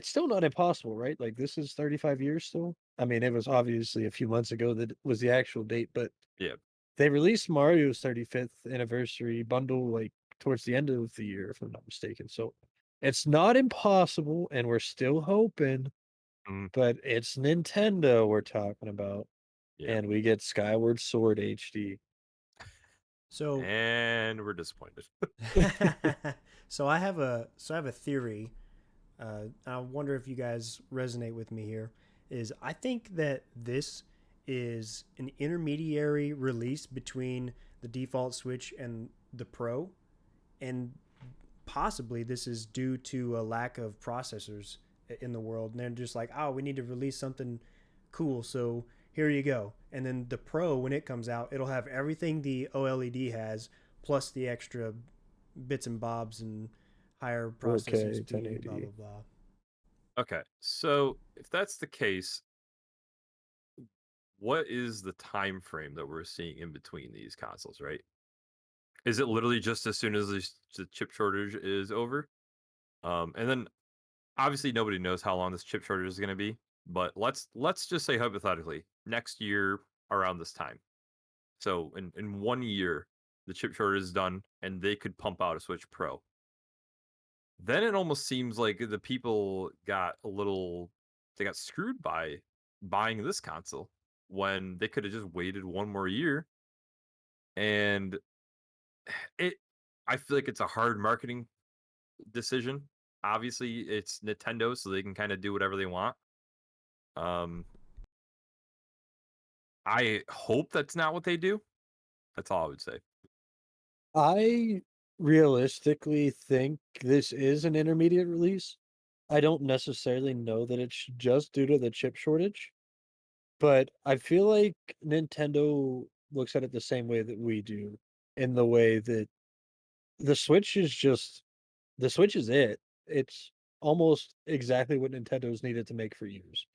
still not impossible, right? Like this is 35 years still. I mean, it was obviously a few months ago that was the actual date, but Yeah. they released Mario's 35th anniversary bundle like towards the end of the year, if I'm not mistaken. So it's not impossible, and we're still hoping, Mm, but it's Nintendo we're talking about, yeah. and we get Skyward Sword HD. So And we're disappointed. so I have a theory. I wonder if you guys resonate with me here. Is I think that this is an intermediary release between the default Switch and the Pro, and possibly this is due to a lack of processors in the world. And they're just like, oh, we need to release something cool, so here you go. And then the Pro, when it comes out, it'll have everything the OLED has, plus the extra bits and bobs and higher processing 4K, speed, blah 1080. blah blah. Okay. So if that's the case, what is the time frame that we're seeing in between these consoles, right? Is it literally just as soon as the chip shortage is over? And then obviously nobody knows how long this chip shortage is going to be, but let's just say hypothetically next year around this time. So in 1 year, the chip shortage is done, and they could pump out a Switch Pro. Then it almost seems like the people they got screwed by buying this console when they could have just waited one more year. And it, I feel like it's a hard marketing decision obviously it's Nintendo, so they can kind of do whatever they want. Um, I hope that's not what they do. That's all I would say. I realistically think this is an intermediate release. I don't necessarily know that it's just due to the chip shortage, but I feel like Nintendo looks at it the same way that we do, in the way that the Switch is just the Switch is it. It's almost exactly what Nintendo's needed to make for years.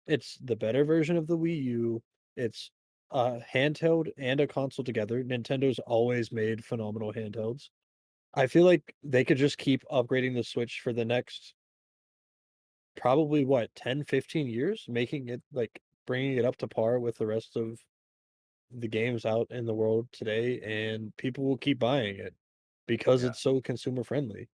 It's the better version of the Wii U. It's a handheld and a console together. Nintendo's always made phenomenal handhelds. I feel like they could just keep upgrading the Switch for the next probably what, 10, 15 years, making it like bringing it up to par with the rest of the games out in the world today, and people will keep buying it because Yeah. it's so consumer friendly.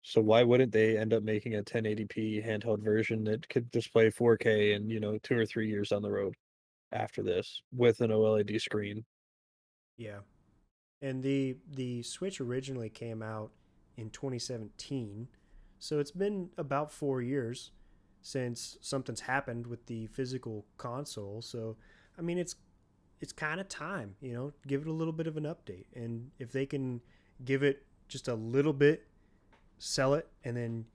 So why wouldn't they end up making a 1080p handheld version that could display 4K in, 2 or 3 years down the road after this with an OLED screen? Yeah. And the Switch originally came out in 2017. So it's been about 4 years since something's happened with the physical console. So I mean it's kind of time, give it a little bit of an update. And if they can give it just a little bit, sell it, and then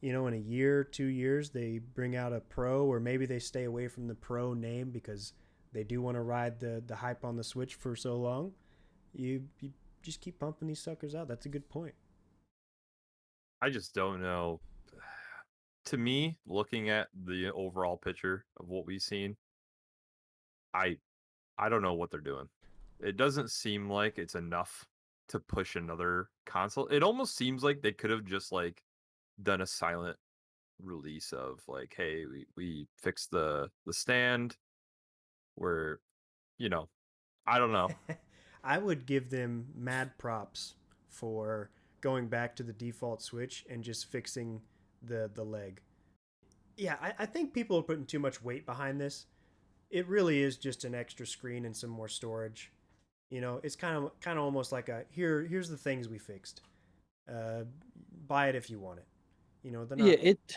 in a year, 2 years, they bring out a pro, or maybe they stay away from the pro name because they do want to ride the hype on the Switch for so long. You just keep pumping these suckers out. That's a good point. I just don't know. To me, looking at the overall picture of what we've seen, I I don't know what they're doing. It doesn't seem like it's enough to push another console. It almost seems like they could have just like done a silent release of like, hey, we fixed the stand. We're, you know, I don't know. I would give them mad props for going back to the default Switch and just fixing the leg. Yeah, I think people are putting too much weight behind this. It really is just an extra screen and some more storage. It's kind of almost like a here's the things we fixed. Uh, Buy it if you want it. They're Yeah, not.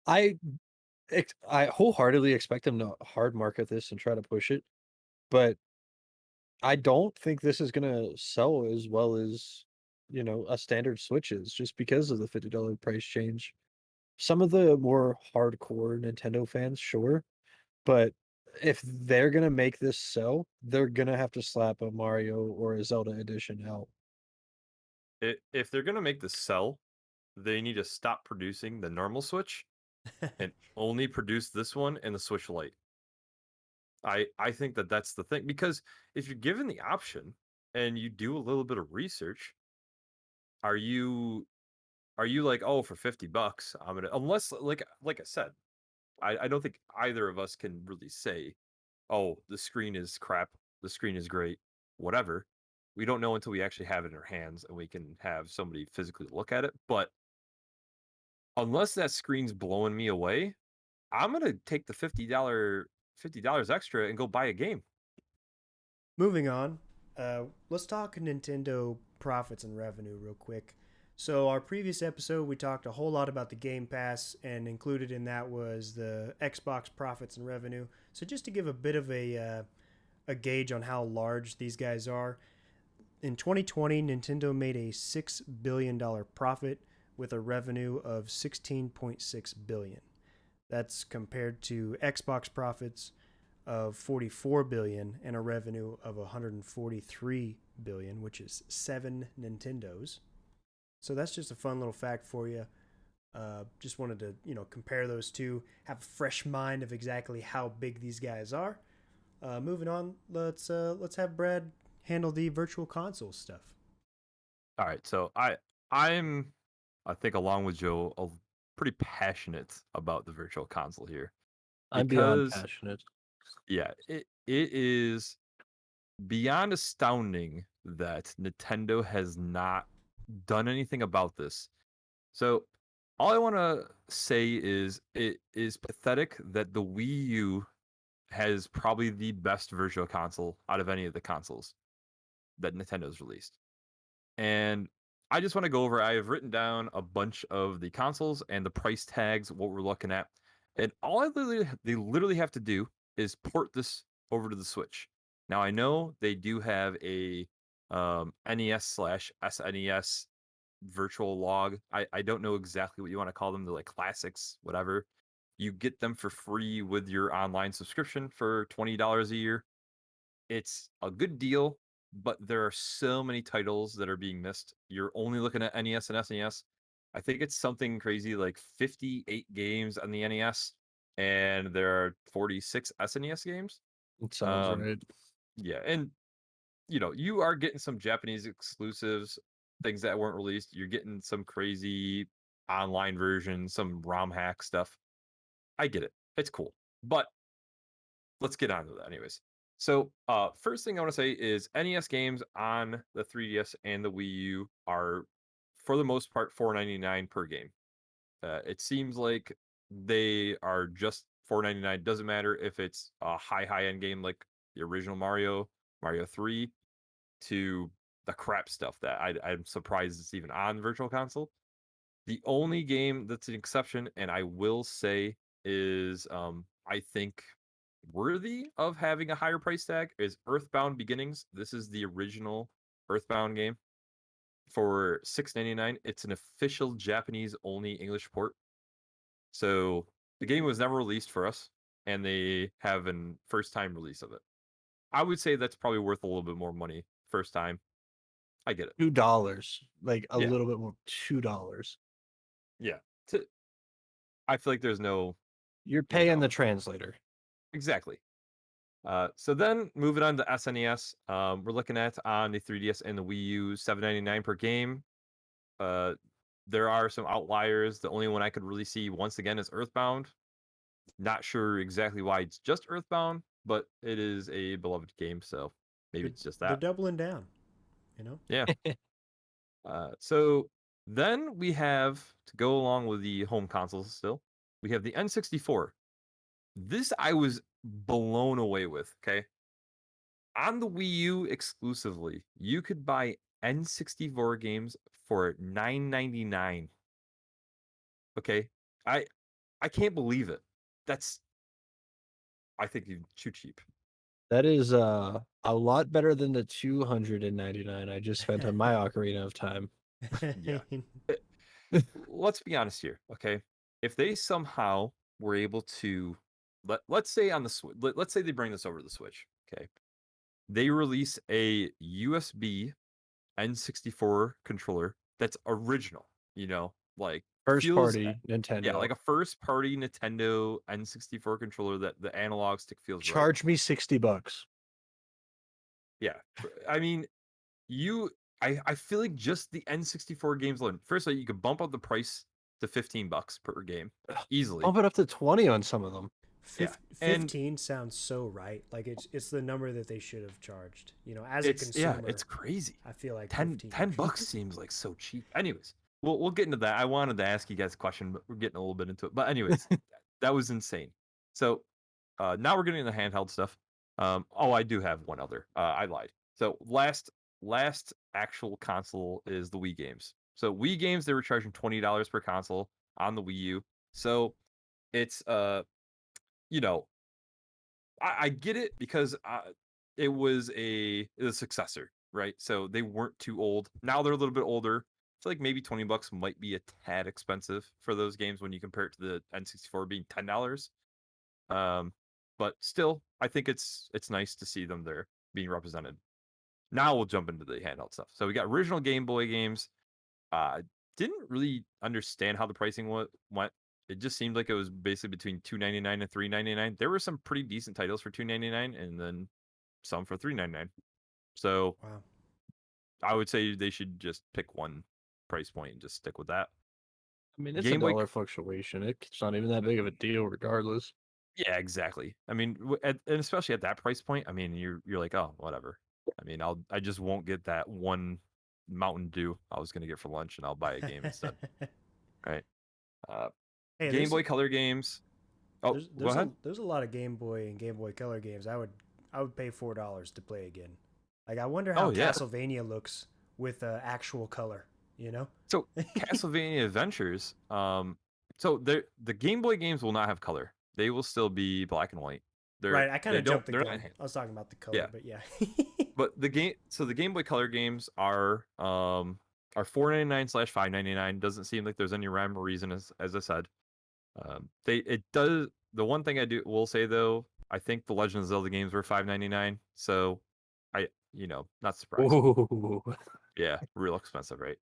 I I wholeheartedly expect them to hard market this and try to push it, but I don't think this is gonna sell as well as, a standard Switch is just because of the $50 price change. Some of the more hardcore Nintendo fans, sure, but if they're gonna make this sell, they're gonna have to slap a Mario or a Zelda edition out. If they're gonna make the sell, they need to stop producing the normal Switch and only produce this one and the Switch Lite. I think that that's the thing, because if you're given the option and you do a little bit of research, are you like, oh, for $50 I'm gonna, unless like I said, I don't think either of us can really say, oh, the screen is crap, the screen is great, whatever. We don't know until we actually have it in our hands and we can have somebody physically look at it. But unless that screen's blowing me away, I'm gonna take the $50 extra and go buy a game. Moving on, let's talk Nintendo profits and revenue real quick. So, our previous episode, we talked a whole lot about the Game Pass, and included in that was the Xbox profits and revenue. So, just to give a bit of a gauge on how large these guys are, in 2020, Nintendo made a $6 billion profit with a revenue of 16.6 billion. That's compared to Xbox profits of 44 billion and a revenue of 143 billion, which is 7 Nintendos. So that's just a fun little fact for you. Just wanted to compare those two, have a fresh mind of exactly how big these guys are. Moving on, let's have Brad handle the virtual console stuff. All right, so I think along with Joe, pretty passionate about the virtual console here, I'm beyond because passionate. yeah, it is beyond astounding that Nintendo has not done anything about this. So all I want to say is it is pathetic that the Wii U has probably the best virtual console out of any of the consoles that Nintendo's released. And I just want to go over. I have written down a bunch of the consoles and the price tags, what we're looking at, and they literally have to do is port this over to the Switch. Now I know they do have a NES/SNES virtual log. I don't know exactly what you want to call them. They're like classics, whatever. You get them for free with your online subscription for $20 a year. It's a good deal, but there are so many titles that are being missed. You're only looking at NES and SNES. I think it's something crazy like 58 games on the NES, and there are 46 SNES games. It sounds Um, right. yeah, and you are getting some Japanese exclusives, things that weren't released. You're getting some crazy online versions, some ROM hack stuff. I get it. It's cool. But let's get on to that anyways. So, first thing I want to say is NES games on the 3DS and the Wii U are, for the most part, $4.99 per game. It seems like they are just $4.99. Doesn't matter if it's a high end game like the original Mario 3, to the crap stuff that I'm surprised it's even on Virtual Console. The only game that's an exception, and I will say is I think worthy of having a higher price tag, is Earthbound Beginnings. This is the original Earthbound game for $6.99. It's an official Japanese only English port. So the game was never released for us, and they have an first time release of it. I would say that's probably worth a little bit more money first time. I get it. $2, like a Yeah. little bit more. $2. Yeah. I feel like there's no You're You paying know. the translator. exactly. So then moving on to SNES, we're looking at on the 3DS and the Wii U, $7.99 per game. There are some outliers. The only one I could really see once again is Earthbound. Not sure exactly why it's just Earthbound, but it is a beloved game, so maybe it's just They're that. doubling down, you know? Yeah. So then we have, to go along with the home consoles still, we have the N64. This I was blown away with, okay? On the Wii U exclusively, you could buy N64 games for $9.99. Okay? I I can't believe it. That's I think too cheap. That is a lot better than the 299 I just spent on my Ocarina of Time. Yeah. Let's be honest here, okay? If they somehow were able to let's say on the Switch, let's say they bring this over to the Switch, okay? They release a USB N64 controller that's original, like First feels party yeah, Nintendo. like a first party Nintendo N64 controller that the analog stick feels right. Charge me $60. Yeah. I mean, I feel like just the N64 games alone. First of all, you could bump up the price to $15 per game easily. Bump it up to 20 on some of them. Yeah. And 15 sounds so right. Like it's the number that they should have charged. You know, as a it's consumer, it's crazy. I feel like 10 15. bucks seems like so cheap. Anyways, we'll get into that. I wanted to ask you guys a question, but we're getting a little bit into it. But anyways, that was insane. So now we're getting into handheld stuff. I do have one other. I lied. So last actual console is the Wii games. So Wii games, they were charging $20 per console on the Wii U. So it's you know, I get it because it was a successor, right? So they weren't too old. Now they're a little bit older. I feel like maybe $20 might be a tad expensive for those games when you compare it to the N64 being $10. But still, I think it's nice to see them there being represented. Now we'll jump into the handheld stuff. So we got original Game Boy games. Didn't really understand how the pricing went. It just seemed like it was basically between $2.99 and $3.99. There were some pretty decent titles for $2.99 and then some for $3.99. So Wow. I would say they should just pick one price point and just stick with that. I mean, it's Game a Boy. dollar fluctuation. It's not even that big of a deal, regardless. Yeah, exactly. I mean, and especially at that price point, I mean, you're like, oh, whatever. I mean, I just won't get that one Mountain Dew I was gonna get for lunch, and I'll buy a game instead. Right? Hey, Game Boy Color games. Oh, go ahead. there's a lot of Game Boy and Game Boy Color games. I would pay $4 to play again. Like I wonder how Oh yeah, Castlevania looks with actual color. you know. So Castlevania Adventures, so the Game Boy games will not have color. They will still be black and white. Right, I kind of jumped the They're not gun. I was talking about the color, yeah. but yeah. But the Game Boy Color games are $4.99 / $5.99. Doesn't seem like there's any rhyme or reason, as I said. It does. The one thing I will say though, I think the Legend of Zelda games were $5.99. So not surprised. Ooh. Yeah, real expensive, right?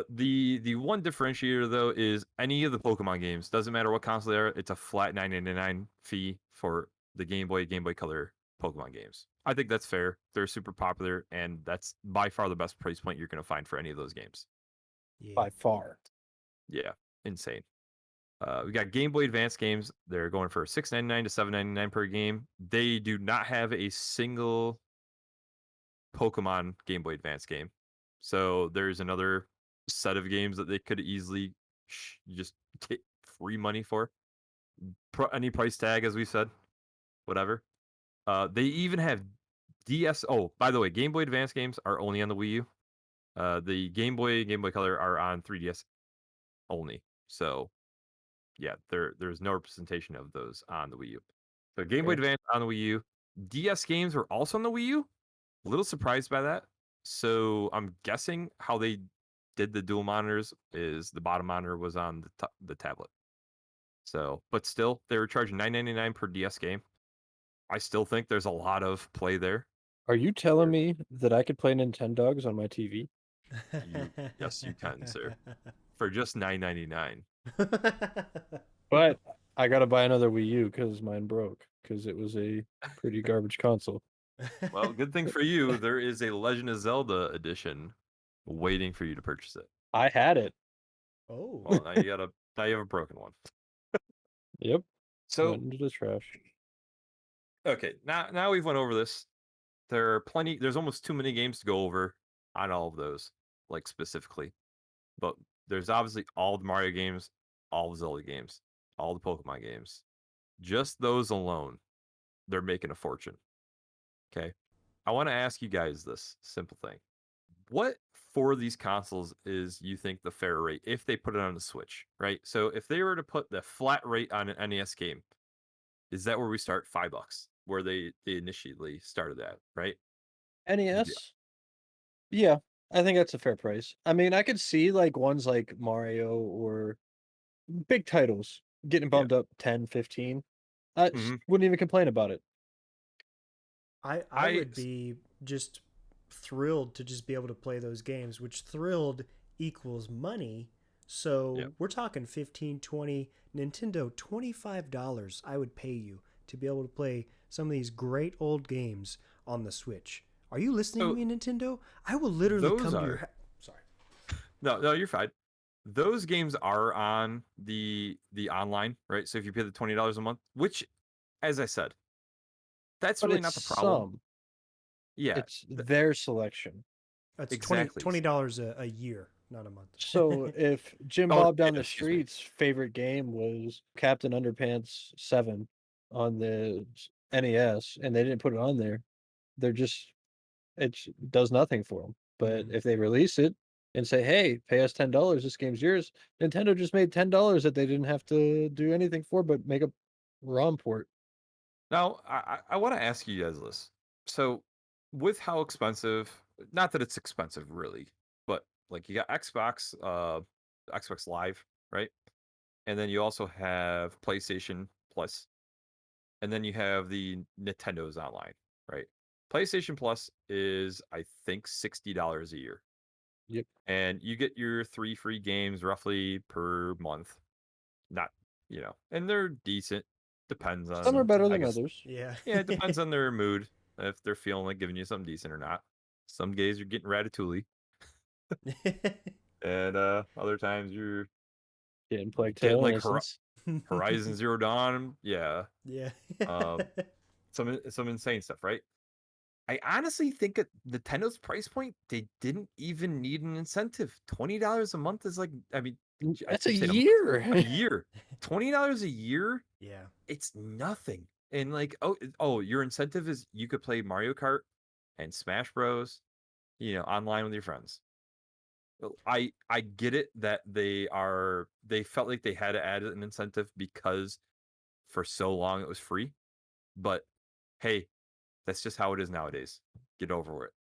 The one differentiator though is any of the Pokemon games, doesn't matter what console they are, it's a flat $9.99 fee for the Game Boy Color Pokemon games. I think that's fair. They're super popular, and that's by far the best price point you're going to find for any of those games. Yeah. By far. Yeah, insane. We got Game Boy Advance games. They're going for $6.99 to $7.99 per game. They do not have a single Pokemon Game Boy Advance game. So there's another set of games that they could easily just get free money for. Any price tag, as we said, whatever. They even have DS. Oh, by the way, Game Boy Advance games are only on the Wii U. The Game Boy Color are on 3DS only. So yeah, there's no representation of those on the Wii U. So Game Boy Okay. Advance on the Wii U. DS games are also on the Wii U. A little surprised by that. So I'm guessing how they did the dual monitors is the bottom monitor was on the tablet. So, but still, they were charging $9.99 per DS game. I still think there's a lot of play there. Are you telling me that I could play Nintendogs on my TV? Yes, you can, sir. For just $9.99. But I gotta buy another Wii U because mine broke because it was a pretty garbage console. Well, good thing for you, there is a Legend of Zelda edition waiting for you to purchase it. I had it. Oh. Well, now you have a broken one. Yep. So Went into the trash. okay, now we've went over this. There's almost too many games to go over on all of those, like specifically. But there's obviously all the Mario games, all the Zelda games, all the Pokemon games. Just those alone, they're making a fortune. Okay. I want to ask you guys this simple thing. What for these consoles is you think the fair rate if they put it on the Switch, right? So if they were to put the flat rate on an NES game, is that where we start? $5, where they initially started at, right? NES? Yeah, I think that's a fair price. I mean, I could see like ones like Mario or big titles getting Yeah. bumped up 10, 15. I Mhm. wouldn't even complain about it. I would be just thrilled to just be able to play those games, which thrilled equals money. So Yep. we're talking 15, 20, Nintendo, $25 I would pay you to be able to play some of these great old games on the Switch. Are you listening So to me, Nintendo? I will literally those come to your are- Sorry. No, you're fine. Those games are on the online, right? So if you pay the $20 a month, which, as I said, that's But really it's not the problem. some. Yeah, It's their selection. That's Exactly. $20 a year, not a month. So if Jim Oh, Bob down yeah, the excuse me. street's favorite game was Captain Underpants 7 on the NES and they didn't put it on there, they're just does nothing for them. But Mhm. if they release it and say, "Hey, pay us $10, this game's yours," Nintendo just made $10 that they didn't have to do anything for but make a ROM port. Now, I want to ask you guys this. So, with how expensive, not that it's expensive really, but like you got Xbox Live, right? And then you also have PlayStation Plus, and then you have the Nintendo's online, right? PlayStation Plus is, I think, $60 a year. Yep. And you get your 3 free games roughly per month. Not, and they're decent. Depends Some are on, better I than guess. others. Yeah. Yeah, it depends on their mood, if they're feeling like giving you something decent or not. Some days you're getting Ratatouille, and other times you're Getting Plague getting Tale like Innocence. Horizon Zero Dawn. Yeah, Yeah. um, some insane stuff, right? I honestly think at Nintendo's price point, they didn't even need an incentive. $20 a month is like, I mean, I That's a keep saying year. a year. $20 a year, Yeah. it's nothing. And like, oh, your incentive is you could play Mario Kart and Smash Bros, online with your friends. I get it that they felt like they had to add an incentive because for so long it was free, but hey, that's just how it is nowadays. Get over it.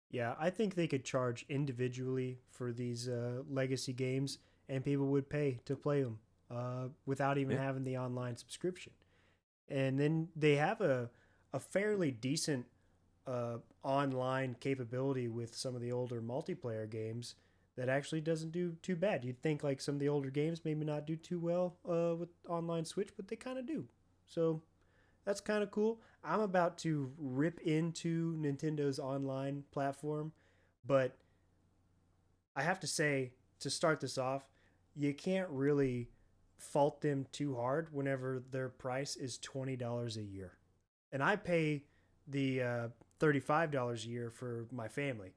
Yeah, I think they could charge individually for these legacy games, and people would pay to play them without even Yeah. having the online subscription. And then they have a fairly decent online capability with some of the older multiplayer games that actually doesn't do too bad. You'd think like some of the older games maybe not do too well with online Switch, but they kind of do. So that's kind of cool. I'm about to rip into Nintendo's online platform, but I have to say, to start this off, you can't really fault them too hard whenever their price is $20 a year. And I pay the $35 a year for my family.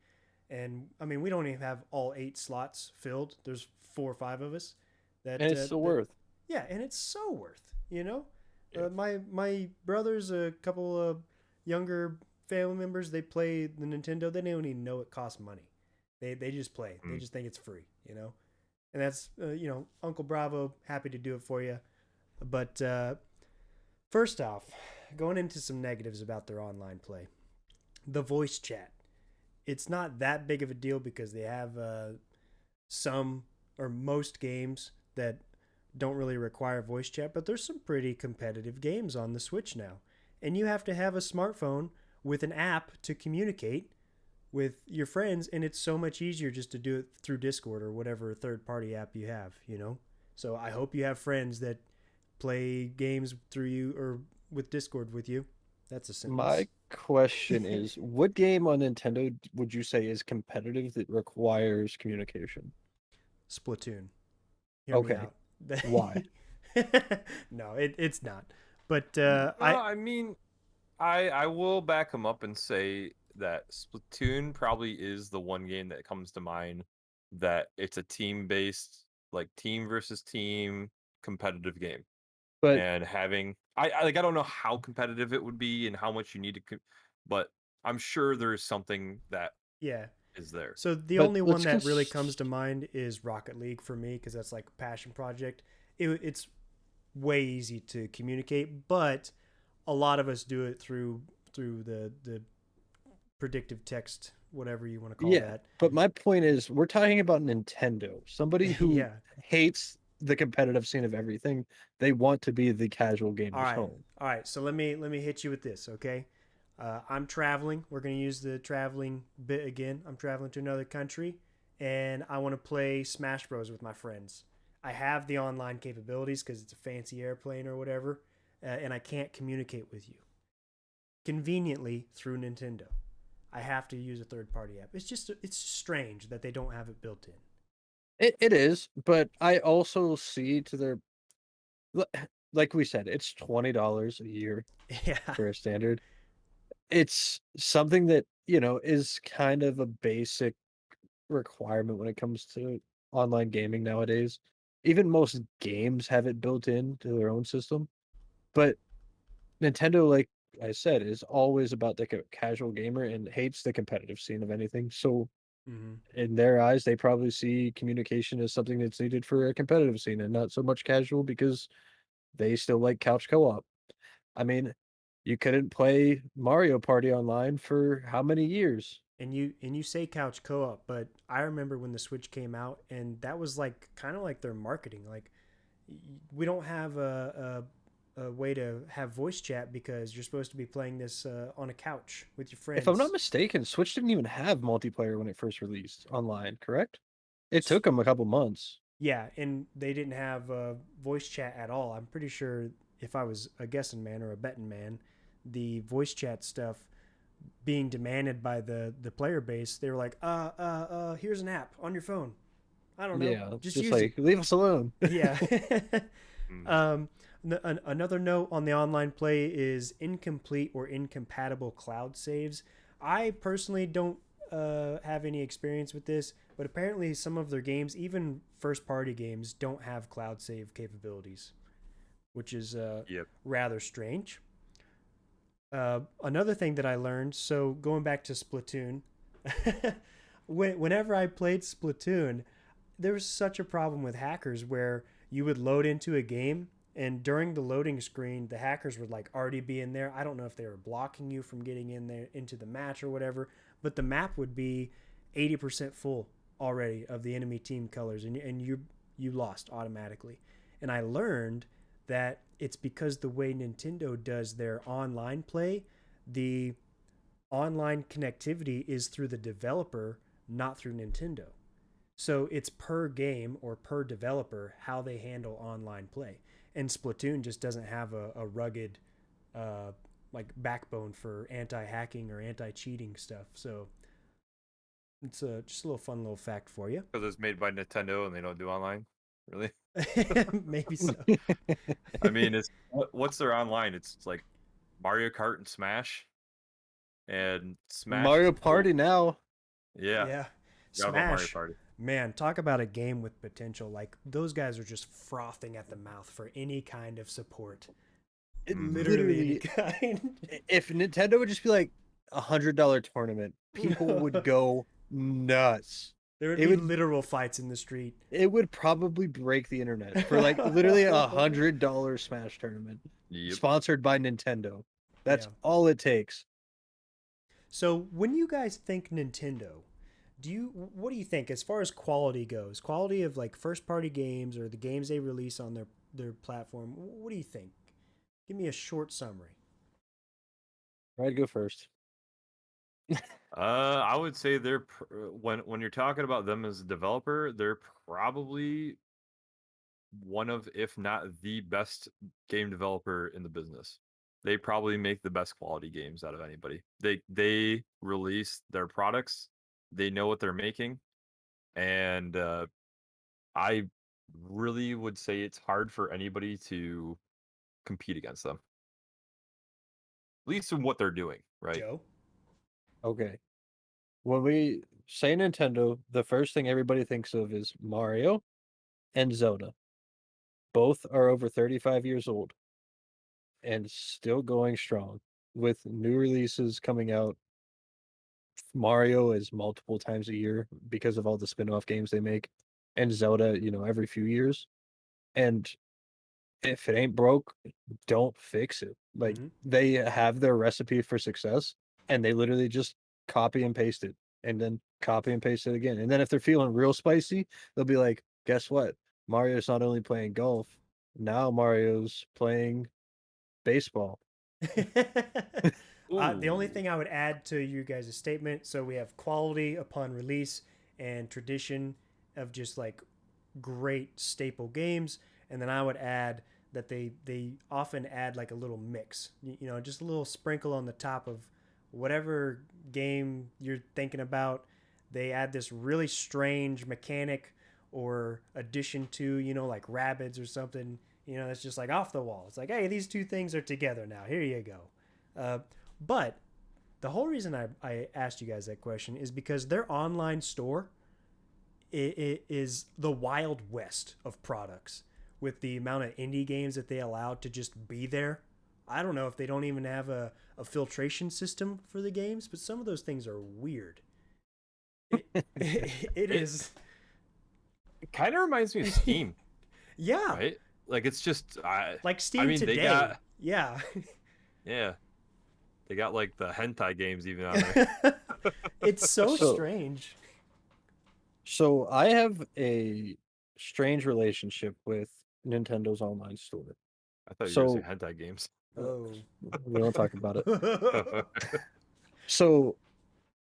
And I mean, we don't even have all 8 slots filled. There's 4 or 5 of us. And it's still worth. Yeah, and it's so worth. You know, Yeah. my brothers, a couple of younger family members, they play the Nintendo. They don't even know it costs money. They just play. They Mm. just think it's free. You know, and that's Uncle Bravo, happy to do it for you. But first off, going into some negatives about their online play, the voice chat. It's not that big of a deal because they have some or most games that don't really require voice chat, but there's some pretty competitive games on the Switch now. And you have to have a smartphone with an app to communicate with your friends, and it's so much easier just to do it through Discord or whatever third party app you have, you know? So I hope you have friends that play games through you or with Discord with you. That's a sentence. My question is, what game on Nintendo would you say is competitive that requires communication? Splatoon. Hear me Okay, out. why? No, it's not. But No, I mean, I will back him up and say that Splatoon probably is the one game that comes to mind that it's a team-based, like team versus team competitive game. But And having I like I don't know how competitive it would be and how much you need to but I'm sure there's something that yeah. is there. So the but only one let's that really comes to mind is Rocket League for me because that's like a passion project. It's way easy to communicate, but a lot of us do it through the predictive text, whatever you want to call yeah, that. but my point is, we're talking about Nintendo, somebody who Yeah. hates the competitive scene of everything. They want to be the casual All gamer's right. home. All right. So let me hit you with this, okay? I'm traveling. We're gonna use the traveling bit again. I'm traveling to another country, and I want to play Smash Bros with my friends. I have the online capabilities because it's a fancy airplane or whatever, and I can't communicate with you conveniently through Nintendo. I have to use a third party app. It's strange that they don't have it built in. It is, but I also see to their like we said, it's $20 a year Yeah. for a standard. It's something that, is kind of a basic requirement when it comes to online gaming nowadays. Even most games have it built into their own system, but Nintendo, like I said, is always about the casual gamer and hates the competitive scene of anything. So Mm-hmm. in their eyes, they probably see communication as something that's needed for a competitive scene and not so much casual because they still like couch co-op. I mean, you couldn't play Mario Party online for how many years? And you say couch co-op, but I remember when the Switch came out, and that was like kind of like their marketing. Like, we don't have a way to have voice chat because you're supposed to be playing this on a couch with your If I'm not friends. mistaken, Switch didn't even have multiplayer when it first released online, correct? It took them a couple months. Yeah, and they didn't have voice chat at all. I'm pretty sure if I was a guessing man or a betting man, the voice chat stuff being demanded by the player base, they were like, here's an app on your phone. I don't know, Yeah, just just use it. like leave us alone. Yeah. Mm. Another note on the online play is incomplete or incompatible cloud saves. I personally don't have any experience with this, but apparently some of their games, even first party games, don't have cloud save capabilities, which is Yep. rather strange. Another thing that I learned, so going back to Splatoon, Whenever I played Splatoon, there was such a problem with hackers where you would load into a game and during the loading screen the hackers would like already be in there. I don't know if they were blocking you from getting in there into the match or whatever, but the map would be 80% full already of the enemy team colors, and you lost automatically. And I learned that it's because the way Nintendo does their online play, the online connectivity is through the developer, not through Nintendo. So it's per game or per developer how they handle online play. And Splatoon just doesn't have a rugged uh, like backbone for anti-hacking or anti-cheating stuff. So it's just a little fun little fact for you. Because it's made by Nintendo and they don't do online. Really? Maybe so. I mean, it's what's their online? It's like Mario Kart and Smash, and Smash. Mario Party now. Yeah, Yeah. forgot about Mario Smash. Party. Man, talk about a game with potential. Like those guys are just frothing at the mouth for any kind of support. Literally any kind. If Nintendo would just be like $100 tournament, people would go nuts. There would It be would- literal fights in the street. It would probably break the internet for like literally $100 Smash tournament Yep. sponsored by Nintendo. That's Yeah. all it takes. So when you guys think Nintendo, what do you think as far as quality goes? Quality of like first party games or the games they release on their platform. What do you think? Give me a short summary. I'd go first. I would say when you're talking about them as a developer, they're probably one of, if not the best game developer in the business. They probably make the best quality games out of anybody. They release their products. They know what they're making, and I really would say it's hard for anybody to compete against them. At least in what they're doing, right? Joe? Okay. When we say Nintendo, the first thing everybody thinks of is Mario and Zelda. Both are over 35 years old and still going strong with new releases coming out. Mario is multiple times a year because of all the spin-off games they make, and Zelda, every few years. And if it ain't broke, don't fix it. Like Mhm. they have their recipe for success and they literally just copy and paste it and then copy and paste it again. And then if they're feeling real spicy, they'll be like, guess what? Mario's not only playing golf, now Mario's playing baseball. The only Ooh. thing I would add to you guys' statement, so we have quality upon release and tradition of just like great staple games, and then I would add that they often add like a little mix, just a little sprinkle on the top of whatever game you're thinking about. They add this really strange mechanic or addition to, like rabbits or something, that's just like off the wall. It's like, hey, these two things are together now. Here you go. But the whole reason I asked you guys that question is because their online store it is the wild west of products with the amount of indie games that they allowed to just be there. I don't know if they don't even have a filtration system for the games, but some of those things are weird. It is. It kind of reminds me of Steam, Yeah. right? Like it's just Like Steam mean, today. they got Yeah. yeah, they got like the hentai games even on there. It's so So- strange. So I have a strange relationship with Nintendo's online store. I thought you were So- gonna say hentai games. Oh. We don't talk about it. So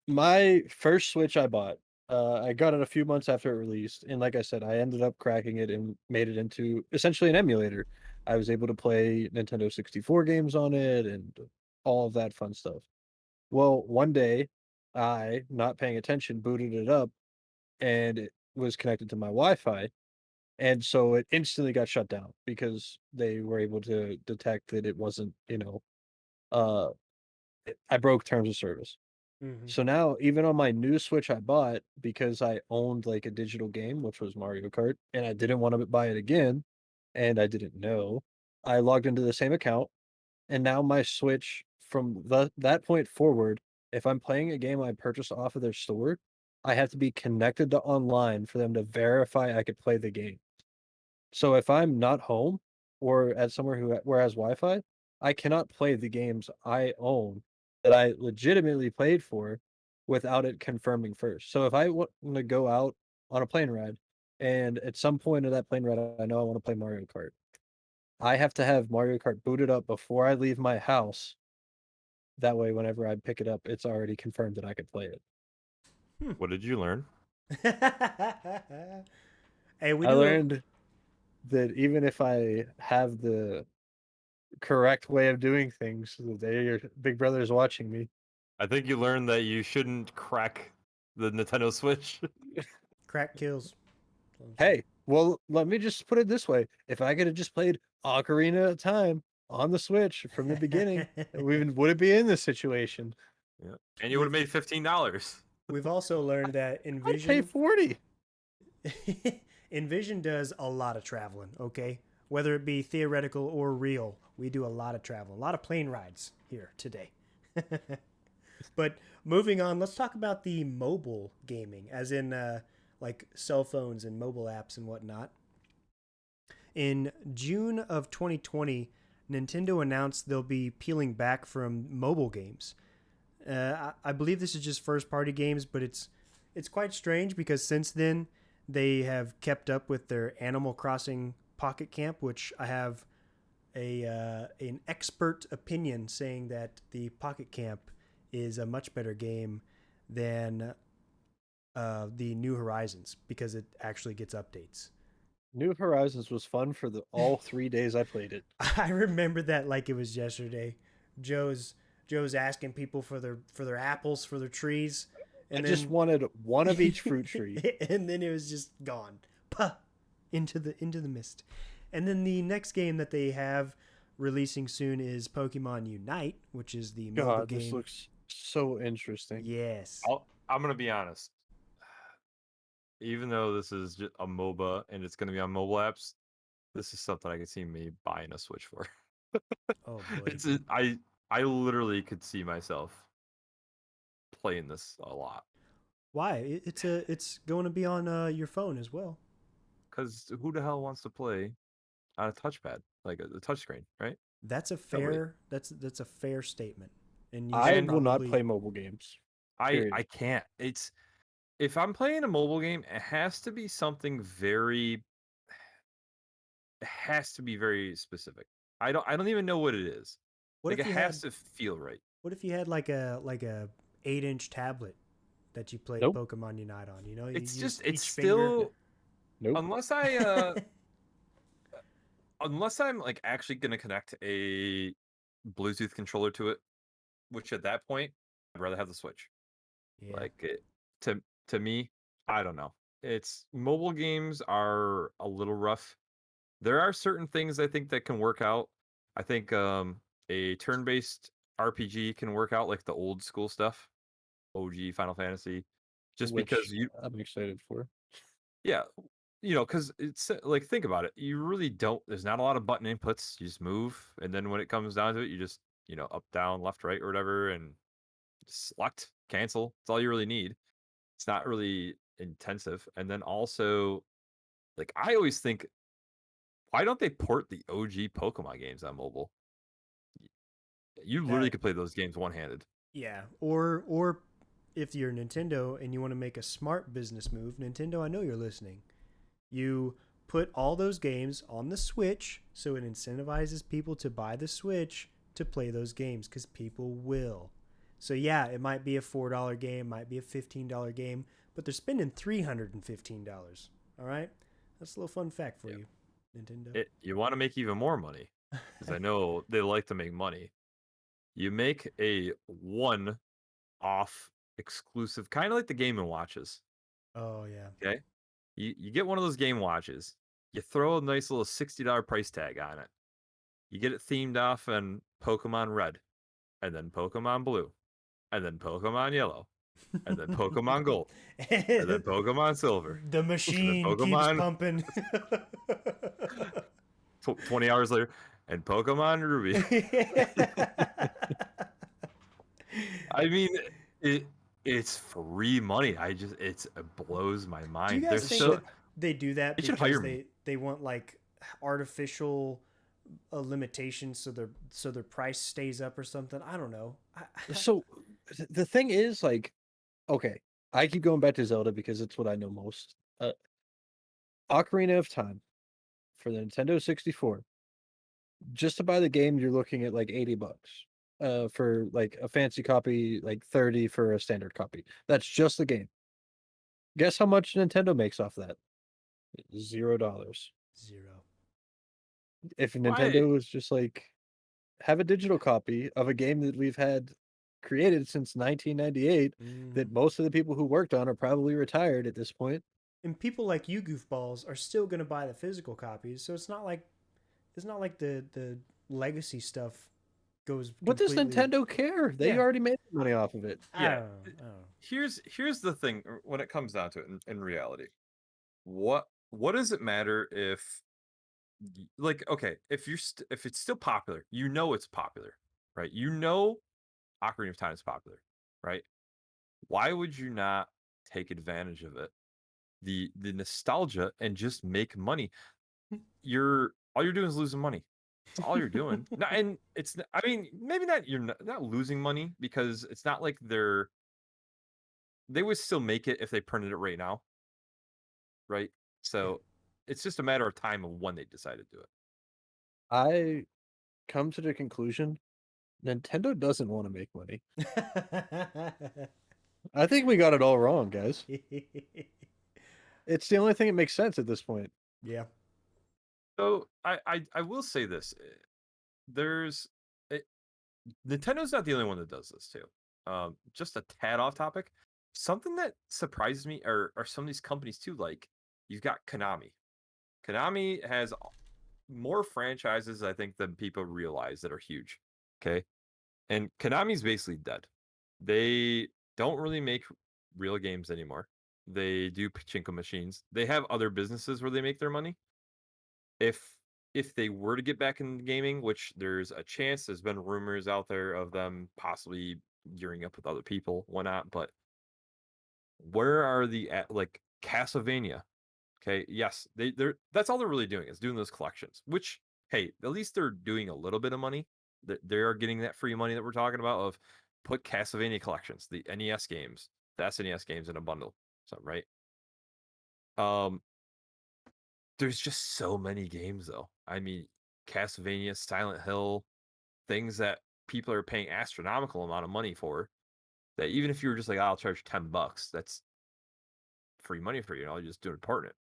my first Switch I bought, I got it a few months after it released, and like I said, I ended up cracking it and made it into essentially an emulator. I was able to play Nintendo 64 games on it and all of that fun stuff. Well, one day, I, not paying attention, booted it up and it was connected to my Wi-Fi. And so it instantly got shut down because they were able to detect that it wasn't, uh, I broke terms of service. Mhm. So now, even on my new Switch I bought, because I owned like a digital game, which was Mario Kart, and I didn't want to buy it again, and I didn't know, I logged into the same account, and now my Switch from that point forward, if I'm playing a game I purchased off of their store, I have to be connected to online for them to verify I could play the game. So if I'm not home or at somewhere where has Wi-Fi, I cannot play the games I own that I legitimately paid for without it confirming first. So if I want to go out on a plane ride and at some point of that plane ride I know I want to play Mario Kart, I have to have Mario Kart booted up before I leave my house. That way whenever I pick it up, it's already confirmed that I could play it. What did you learn? Hey, we I do. learned that even if I have the correct way of doing things, your big brother is watching me. I think you learned that you shouldn't crack the Nintendo Switch. Crack kills. Hey, well, let me just put it this way: if I could have just played Ocarina of Time on the Switch from the beginning, we wouldn't be in this situation. Yeah. And you would have made $15. We've also learned that I'd pay Envision 40. Envision does a lot of traveling, okay? Whether it be theoretical or real, we do a lot of travel, a lot of plane rides here today. But moving on, let's talk about the mobile gaming, as in like cell phones and mobile apps and whatnot. In June of 2020, Nintendo announced they'll be peeling back from mobile games. I believe this is just first party games, but it's quite strange because since then they have kept up with their Animal Crossing Pocket Camp, which I have an expert opinion saying that the Pocket Camp is a much better game than the New Horizons because it actually gets updates. New Horizons was fun for all 3 days I played it. I remember that like it was yesterday. Joe's asking people for their apples for their trees. And I just wanted one of each fruit tree. And then it was just gone. Puh, into the mist. And then the next game that they have releasing soon is Pokemon Unite, which is the mobile game. This looks so interesting. Yes. I'm going to be honest. Even though this is just a MOBA and it's going to be on mobile apps, this is something I could see me buying a Switch for. Oh boy. I literally could see myself playing this a lot. Why? It's going to be on your phone as well. Because who the hell wants to play on a touchpad, like a touchscreen, right? That's a fair that's a fair statement. And I will not play mobile games. I can't. If I'm playing a mobile game, it has to be something very. It has to be very specific. I don't even know what it is. What like it has to feel right. What if you had like a 8-inch tablet that you played Pokemon Unite on? You know, it's finger... Nope. Unless I'm like actually gonna connect a Bluetooth controller to it, which at that point I'd rather have the Switch. Yeah. Like to me, I don't know. It's mobile games are a little rough. There are certain things I think that can work out. I think a turn-based RPG can work out, like the old school stuff, OG Final Fantasy, just because I'm excited for. Yeah, because it's like, think about it. You really don't. There's not a lot of button inputs. You just move, and then when it comes down to it, you just up, down, left, right, or whatever, and select, cancel. That's all you really need. It's not really intensive. And then also, like, I always think, why don't they port the OG Pokemon games on mobile? You literally could play those games one-handed. Yeah, or if you're Nintendo and you want to make a smart business move, Nintendo, I know you're listening. You put all those games on the Switch so it incentivizes people to buy the Switch to play those games because people will. So yeah, it might be a $4 game, might be a $15 game, but they're spending $315. All right? That's a little fun fact for you, Nintendo. You want to make even more money, because I know they like to make money. You make a one-off exclusive, kind of like the Game & Watches. Oh, yeah. Okay? You get one of those Game Watches. You throw a nice little $60 price tag on it. You get it themed off in Pokemon Red, and then Pokemon Blue, and then Pokemon Yellow, and then Pokemon Gold, and then Pokemon Silver. The machine keeps pumping. 20 hours later, and Pokemon Ruby. I mean, it's free money. It blows my Do you mind. guys They're think so that they do that they should because hire me. they want like artificial limitations so their price stays up or something? I don't know. So the thing is, like, okay, I keep going back to Zelda because it's what I know most. Ocarina of Time for the Nintendo 64. Just to buy the game, you're looking at like $80. For like a fancy copy, like 30 for a standard copy. That's just the game. Guess how much Nintendo makes off that? $0. Zero. If Why? Nintendo was just like have a digital copy of a game that we've had created since 1998 Hmm. that most of the people who worked on are probably retired at this point. And people like you goofballs are still going to buy the physical copies, so it's not like the legacy stuff goes What does completely. Nintendo care? They Yeah, already made money off of it. I Yeah. don't know. I don't know. Here's the thing when it comes down to it in reality. What does it matter if like okay, if it's still popular, you know it's popular, right? You know Ocarina of Time is popular, right? Why would you not take advantage of it? The nostalgia and just make money. You're all you're doing is losing money. That's all you're doing. And I mean, maybe not you're not losing money because it's not like they would still make it if they printed it right now, right? Yeah. So it's just a matter of time of when they decide to do it. I come to the conclusion Nintendo doesn't want to make money. I think we got it all wrong, guys. It's the only thing that makes sense at this point. Yeah. So I will say this: there's it, Nintendo's not the only one that does this too. Just a tad off topic. Something that surprises me are some of these companies too. Like you've got Konami. Konami has more franchises, I think, than people realize that are huge. Okay, and Konami's basically dead. They don't really make real games anymore. They do pachinko machines. They have other businesses where they make their money. If if they were to get back into gaming, which there's a chance, there's been rumors out there of them possibly gearing up with other people, whatnot. But where are like Castlevania? Okay, yes, they're that's all they're really doing is doing those collections. Which hey, at least they're doing a little bit of money. They are getting that free money that we're talking about of put Castlevania collections, the NES games, the SNES games in a bundle. So right. Um, there's just so many games though. I mean, Castlevania, Silent Hill, things that people are paying astronomical amount of money for. That even if you were just like, I'll charge $10, that's free money for you. I'll just do it part in it.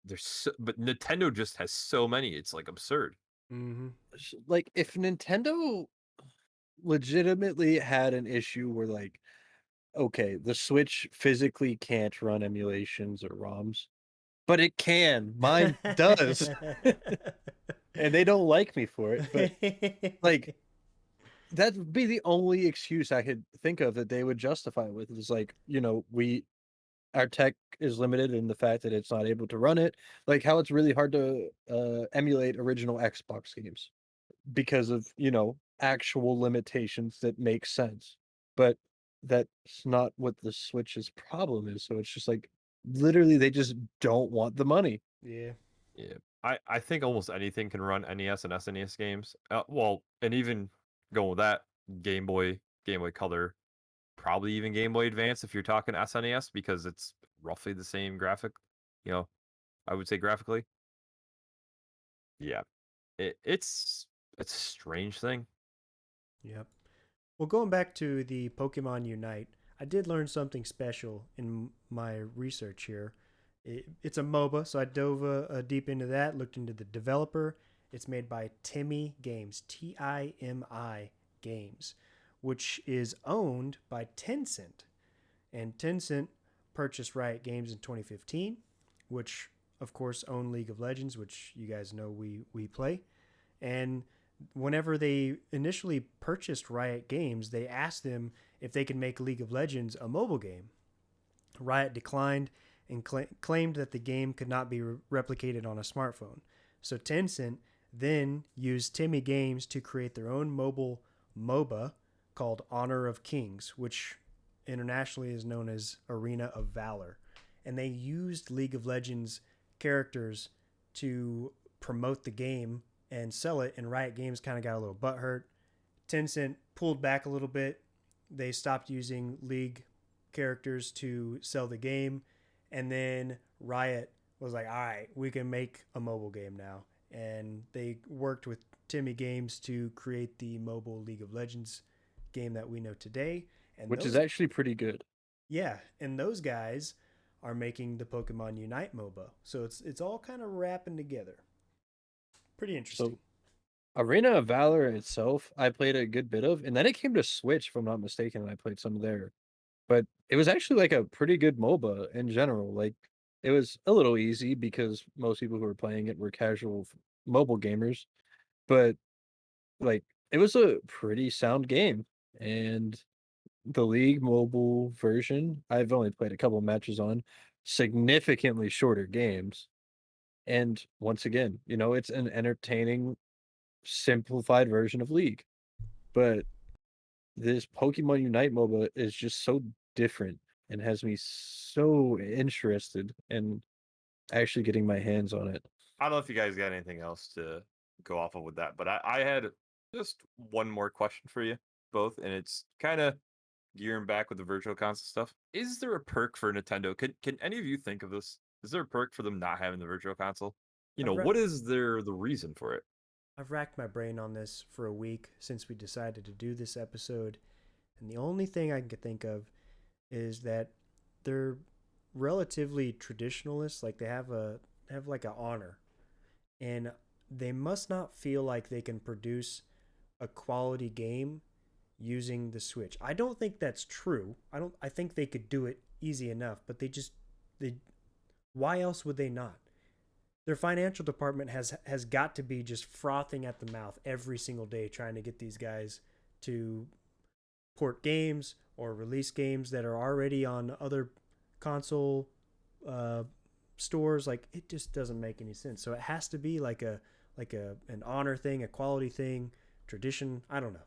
There's so, but Nintendo just has so many. It's like absurd. Mm-hmm. Like, if Nintendo legitimately had an issue where, like, okay, the Switch physically can't run emulations or ROMs, but it can. Mine does. And they don't like me for it, but like that'd be the only excuse I could think of that they would justify it with is like, our tech is limited in the fact that it's not able to run it, like how it's really hard to emulate original Xbox games because of, actual limitations that make sense. But that's not what the Switch's problem is. So it's just like literally they just don't want the money. Yeah. Yeah, I think almost anything can run NES and SNES games. Well, and even going with that, Game Boy Color, probably even Game Boy Advance if you're talking SNES because it's roughly the same graphic. You know, I would say graphically. Yeah, it's a strange thing. Yep. Well, going back to the Pokemon Unite, I did learn something special in my research here. It's a MOBA, so I dove deep into that, looked into the developer. It's made by Timi Games, Timi Games, which is owned by Tencent. And Tencent purchased Riot Games in 2015, which, of course, own League of Legends, which you guys know we play. And whenever they initially purchased Riot Games, they asked them if they could make League of Legends a mobile game. Riot declined and claimed that the game could not be replicated on a smartphone. So Tencent then used Timi Games to create their own mobile MOBA called Honor of Kings, which internationally is known as Arena of Valor. And they used League of Legends characters to promote the game and sell it, and Riot Games kind of got a little butthurt. Tencent pulled back a little bit. They stopped using League characters to sell the game, and then Riot was like, all right, we can make a mobile game now. And they worked with Timmy Games to create the mobile League of Legends game that we know today. And Which is actually pretty good. yeah, and those guys are making the Pokemon Unite MOBA. So it's all kind of wrapping together. Pretty interesting. So Arena of Valor itself, I played a good bit of, and then it came to Switch, if I'm not mistaken, and I played some there. But it was actually like a pretty good MOBA in general. Like it was a little easy because most people who were playing it were casual mobile gamers, but like it was a pretty sound game. And the League mobile version, I've only played a couple matches on, significantly shorter games. And once again, it's an entertaining, simplified version of League. But this Pokemon Unite MOBA is just so different and has me so interested in actually getting my hands on it. I don't know if you guys got anything else to go off of with that, but I had just one more question for you both, and it's kind of gearing back with the virtual console stuff. Is there a perk for Nintendo? Can any of you think of this? Is there a perk for them not having the virtual console? What is the reason for it? I've racked my brain on this for a week since we decided to do this episode, and the only thing I can think of is that they're relatively traditionalist. Like they have like an honor, and they must not feel like they can produce a quality game using the Switch. I don't think that's true. I think they could do it easy enough, but they why else would they not? Their financial department has got to be just frothing at the mouth every single day trying to get these guys to port games or release games that are already on other console stores. Like it just doesn't make any sense. So it has to be like an honor thing, a quality thing, tradition. I don't know.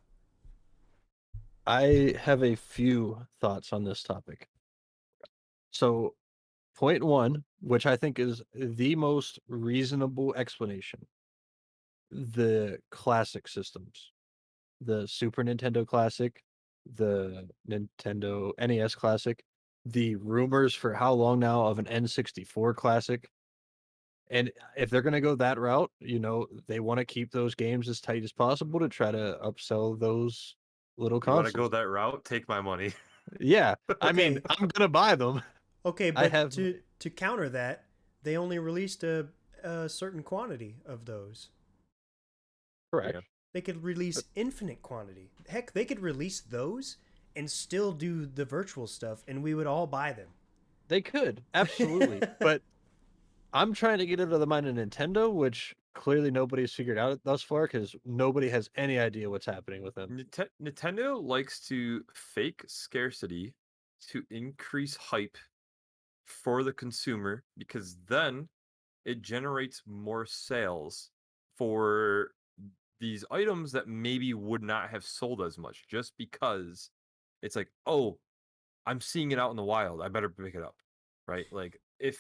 I have a few thoughts on this topic. So, point one, which I think is the most reasonable explanation, the classic systems, the Super Nintendo Classic, the Nintendo NES Classic, the rumors for how long now of an N64 Classic. And if they're going to go that route, they want to keep those games as tight as possible to try to upsell those little You want to consoles. go that route? Take my money. Yeah, I mean, Okay. I'm gonna buy them. Okay, I but have to counter that, they only released a certain quantity of those. correct. Yeah. They could release infinite quantity. Heck, they could release those and still do the virtual stuff, and we would all buy them. They could absolutely, but I'm trying to get into the mind of Nintendo, which clearly nobody's figured out thus far because nobody has any idea what's happening with them. Nintendo likes to fake scarcity to increase hype for the consumer because then it generates more sales for these items that maybe would not have sold as much just because it's like, oh, I'm seeing it out in the wild. I better pick it up. Right? Like if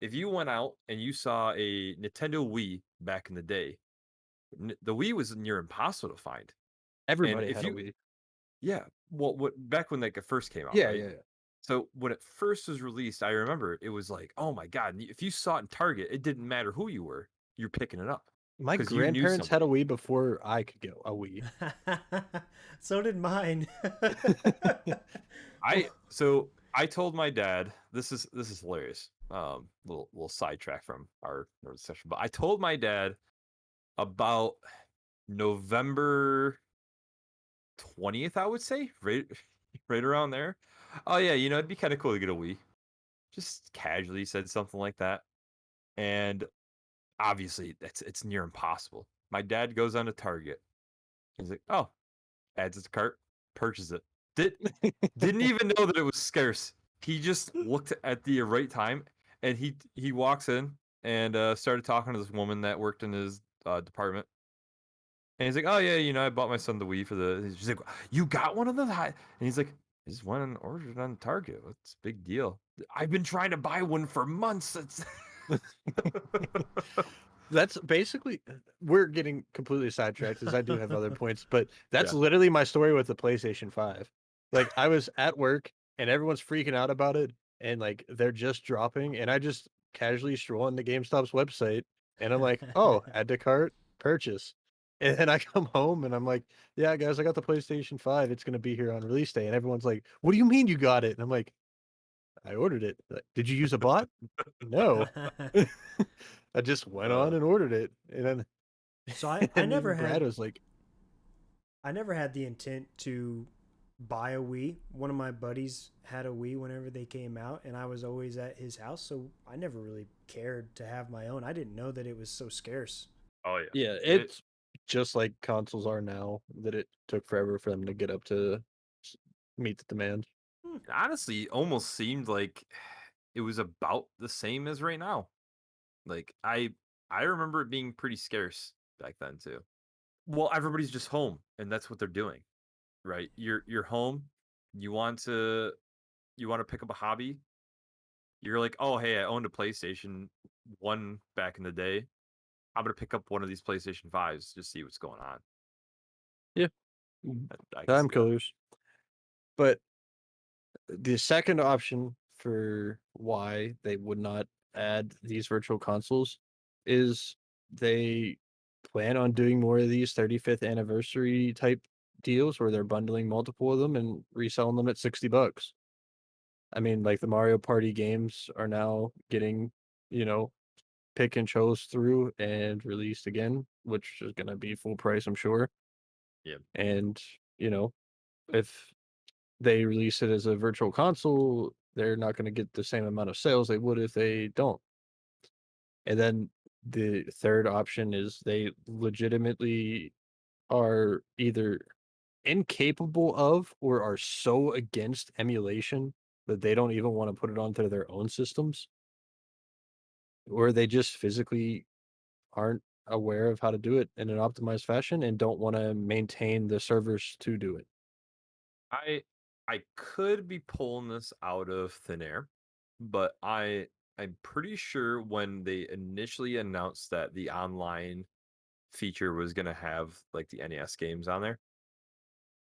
you went out and you saw a Nintendo Wii back in the day, the Wii was near impossible to find. Everybody if had you a Wii. Yeah, well, what back when like it first came out, Yeah, right? yeah. So when it first was released, I remember it was like, oh my god! If you saw it in Target, it didn't matter who you were, you're picking it up My because you knew grandparents had a something. Wii before I could get a Wii. So did mine. I told my dad this is hilarious. Little sidetrack from our session, but I told my dad about November 20th, I would say, right right around there. Oh yeah, it'd be kind of cool to get a Wii. Just casually said something like that. And obviously it's near impossible. My dad goes on to Target. He's like, oh, adds it to cart, purchases it. Didn't even know that it was scarce. He just looked at the right time and he walks in and started talking to this woman that worked in his department. And he's like, oh yeah, I bought my son the Wii for the. She's like, you got one of them? And he's like, I just went and ordered it on Target. What's a big deal? I've been trying to buy one for months. That's basically, we're getting completely sidetracked as I do have other points, but that's Yeah. literally my story with the PlayStation 5. Like, I was at work and everyone's freaking out about it, and like they're just dropping, and I just casually stroll into GameStop's website and I'm like, oh, add to cart, purchase. And then I come home and I'm like, yeah, guys, I got the PlayStation 5. It's gonna be here on release day. And everyone's like, what do you mean you got it? And I'm like, I ordered it. Like, did you use a bot? No. I just went on and ordered it. And then So and then Brad was like, I never had the intent to buy a Wii. One of my buddies had a Wii whenever they came out, and I was always at his house, so I never really cared to have my own. I didn't know that it was so scarce. Oh yeah. yeah, it's just like consoles are now, that it took forever for them to get up to meet the demand. It honestly almost seemed like it was about the same as right now. Like I remember it being pretty scarce back then too. Well, everybody's just home and that's what they're doing. Right? You're home, you want to pick up a hobby. You're like, "Oh, hey, I owned a PlayStation 1 back in the day. I'm going to pick up one of these PlayStation 5s just see what's going on." Yeah. I can Time see that. killers. But the second option for why they would not add these virtual consoles is they plan on doing more of these 35th anniversary type deals where they're bundling multiple of them and reselling them at $60. I mean, like the Mario Party games are now getting, you know, pick and chose through and released again, which is going to be full price, I'm sure. Yeah. And, if they release it as a virtual console, they're not going to get the same amount of sales they would if they don't. And then the third option is they legitimately are either incapable of or are so against emulation that they don't even want to put it onto their own systems, or they just physically aren't aware of how to do it in an optimized fashion and don't want to maintain the servers to do it. I I could be pulling this out of thin air, but I'm pretty sure when they initially announced that the online feature was going to have like the NES games on there,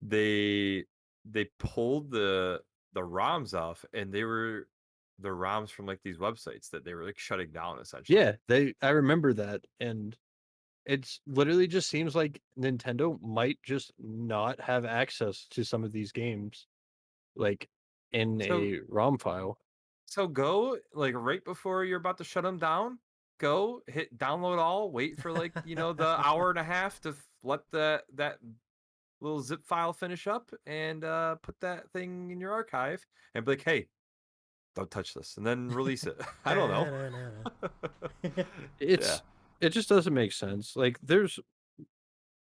they pulled the ROMs off and they were the ROMs from like these websites that they were like shutting down essentially. Yeah, I remember that, and it's literally just seems like Nintendo might just not have access to some of these games, like, in So a ROM file. go like right before you're about to shut them down, go hit download all, wait for like, the hour and a half to let that little zip file finish up and put that thing in your archive and be like, "Hey, don't touch this." And then release it. I don't know. Yeah. It's it just doesn't make sense. Like, they're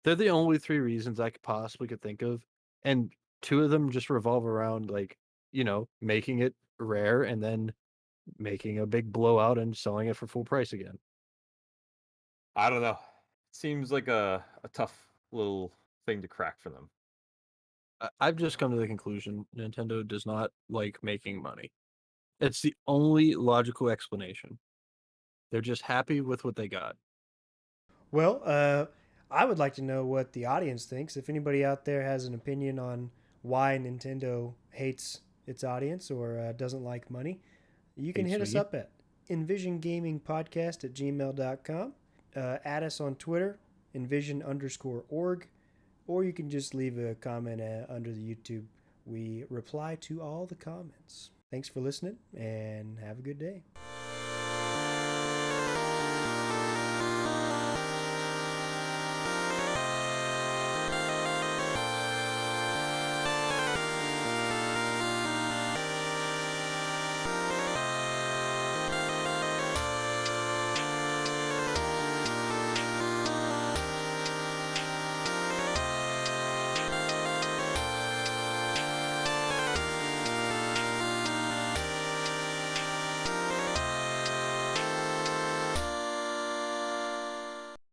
the only 3 reasons I could think of, and 2 of them just revolve around, like, making it rare and then making a big blowout and selling it for full price again. I don't know. Seems like a tough little thing to crack for them. I've just come to the conclusion Nintendo does not like making money. It's the only logical explanation. They're just happy with what they got. Well, I would like to know what the audience thinks. If anybody out there has an opinion on why Nintendo hates its audience or doesn't like money, you can Hates hit us me. up at envisiongamingpodcast@gmail.com. Add us on Twitter, envision_org, or you can just leave a comment under the YouTube. We reply to all the comments. Thanks for listening and have a good day.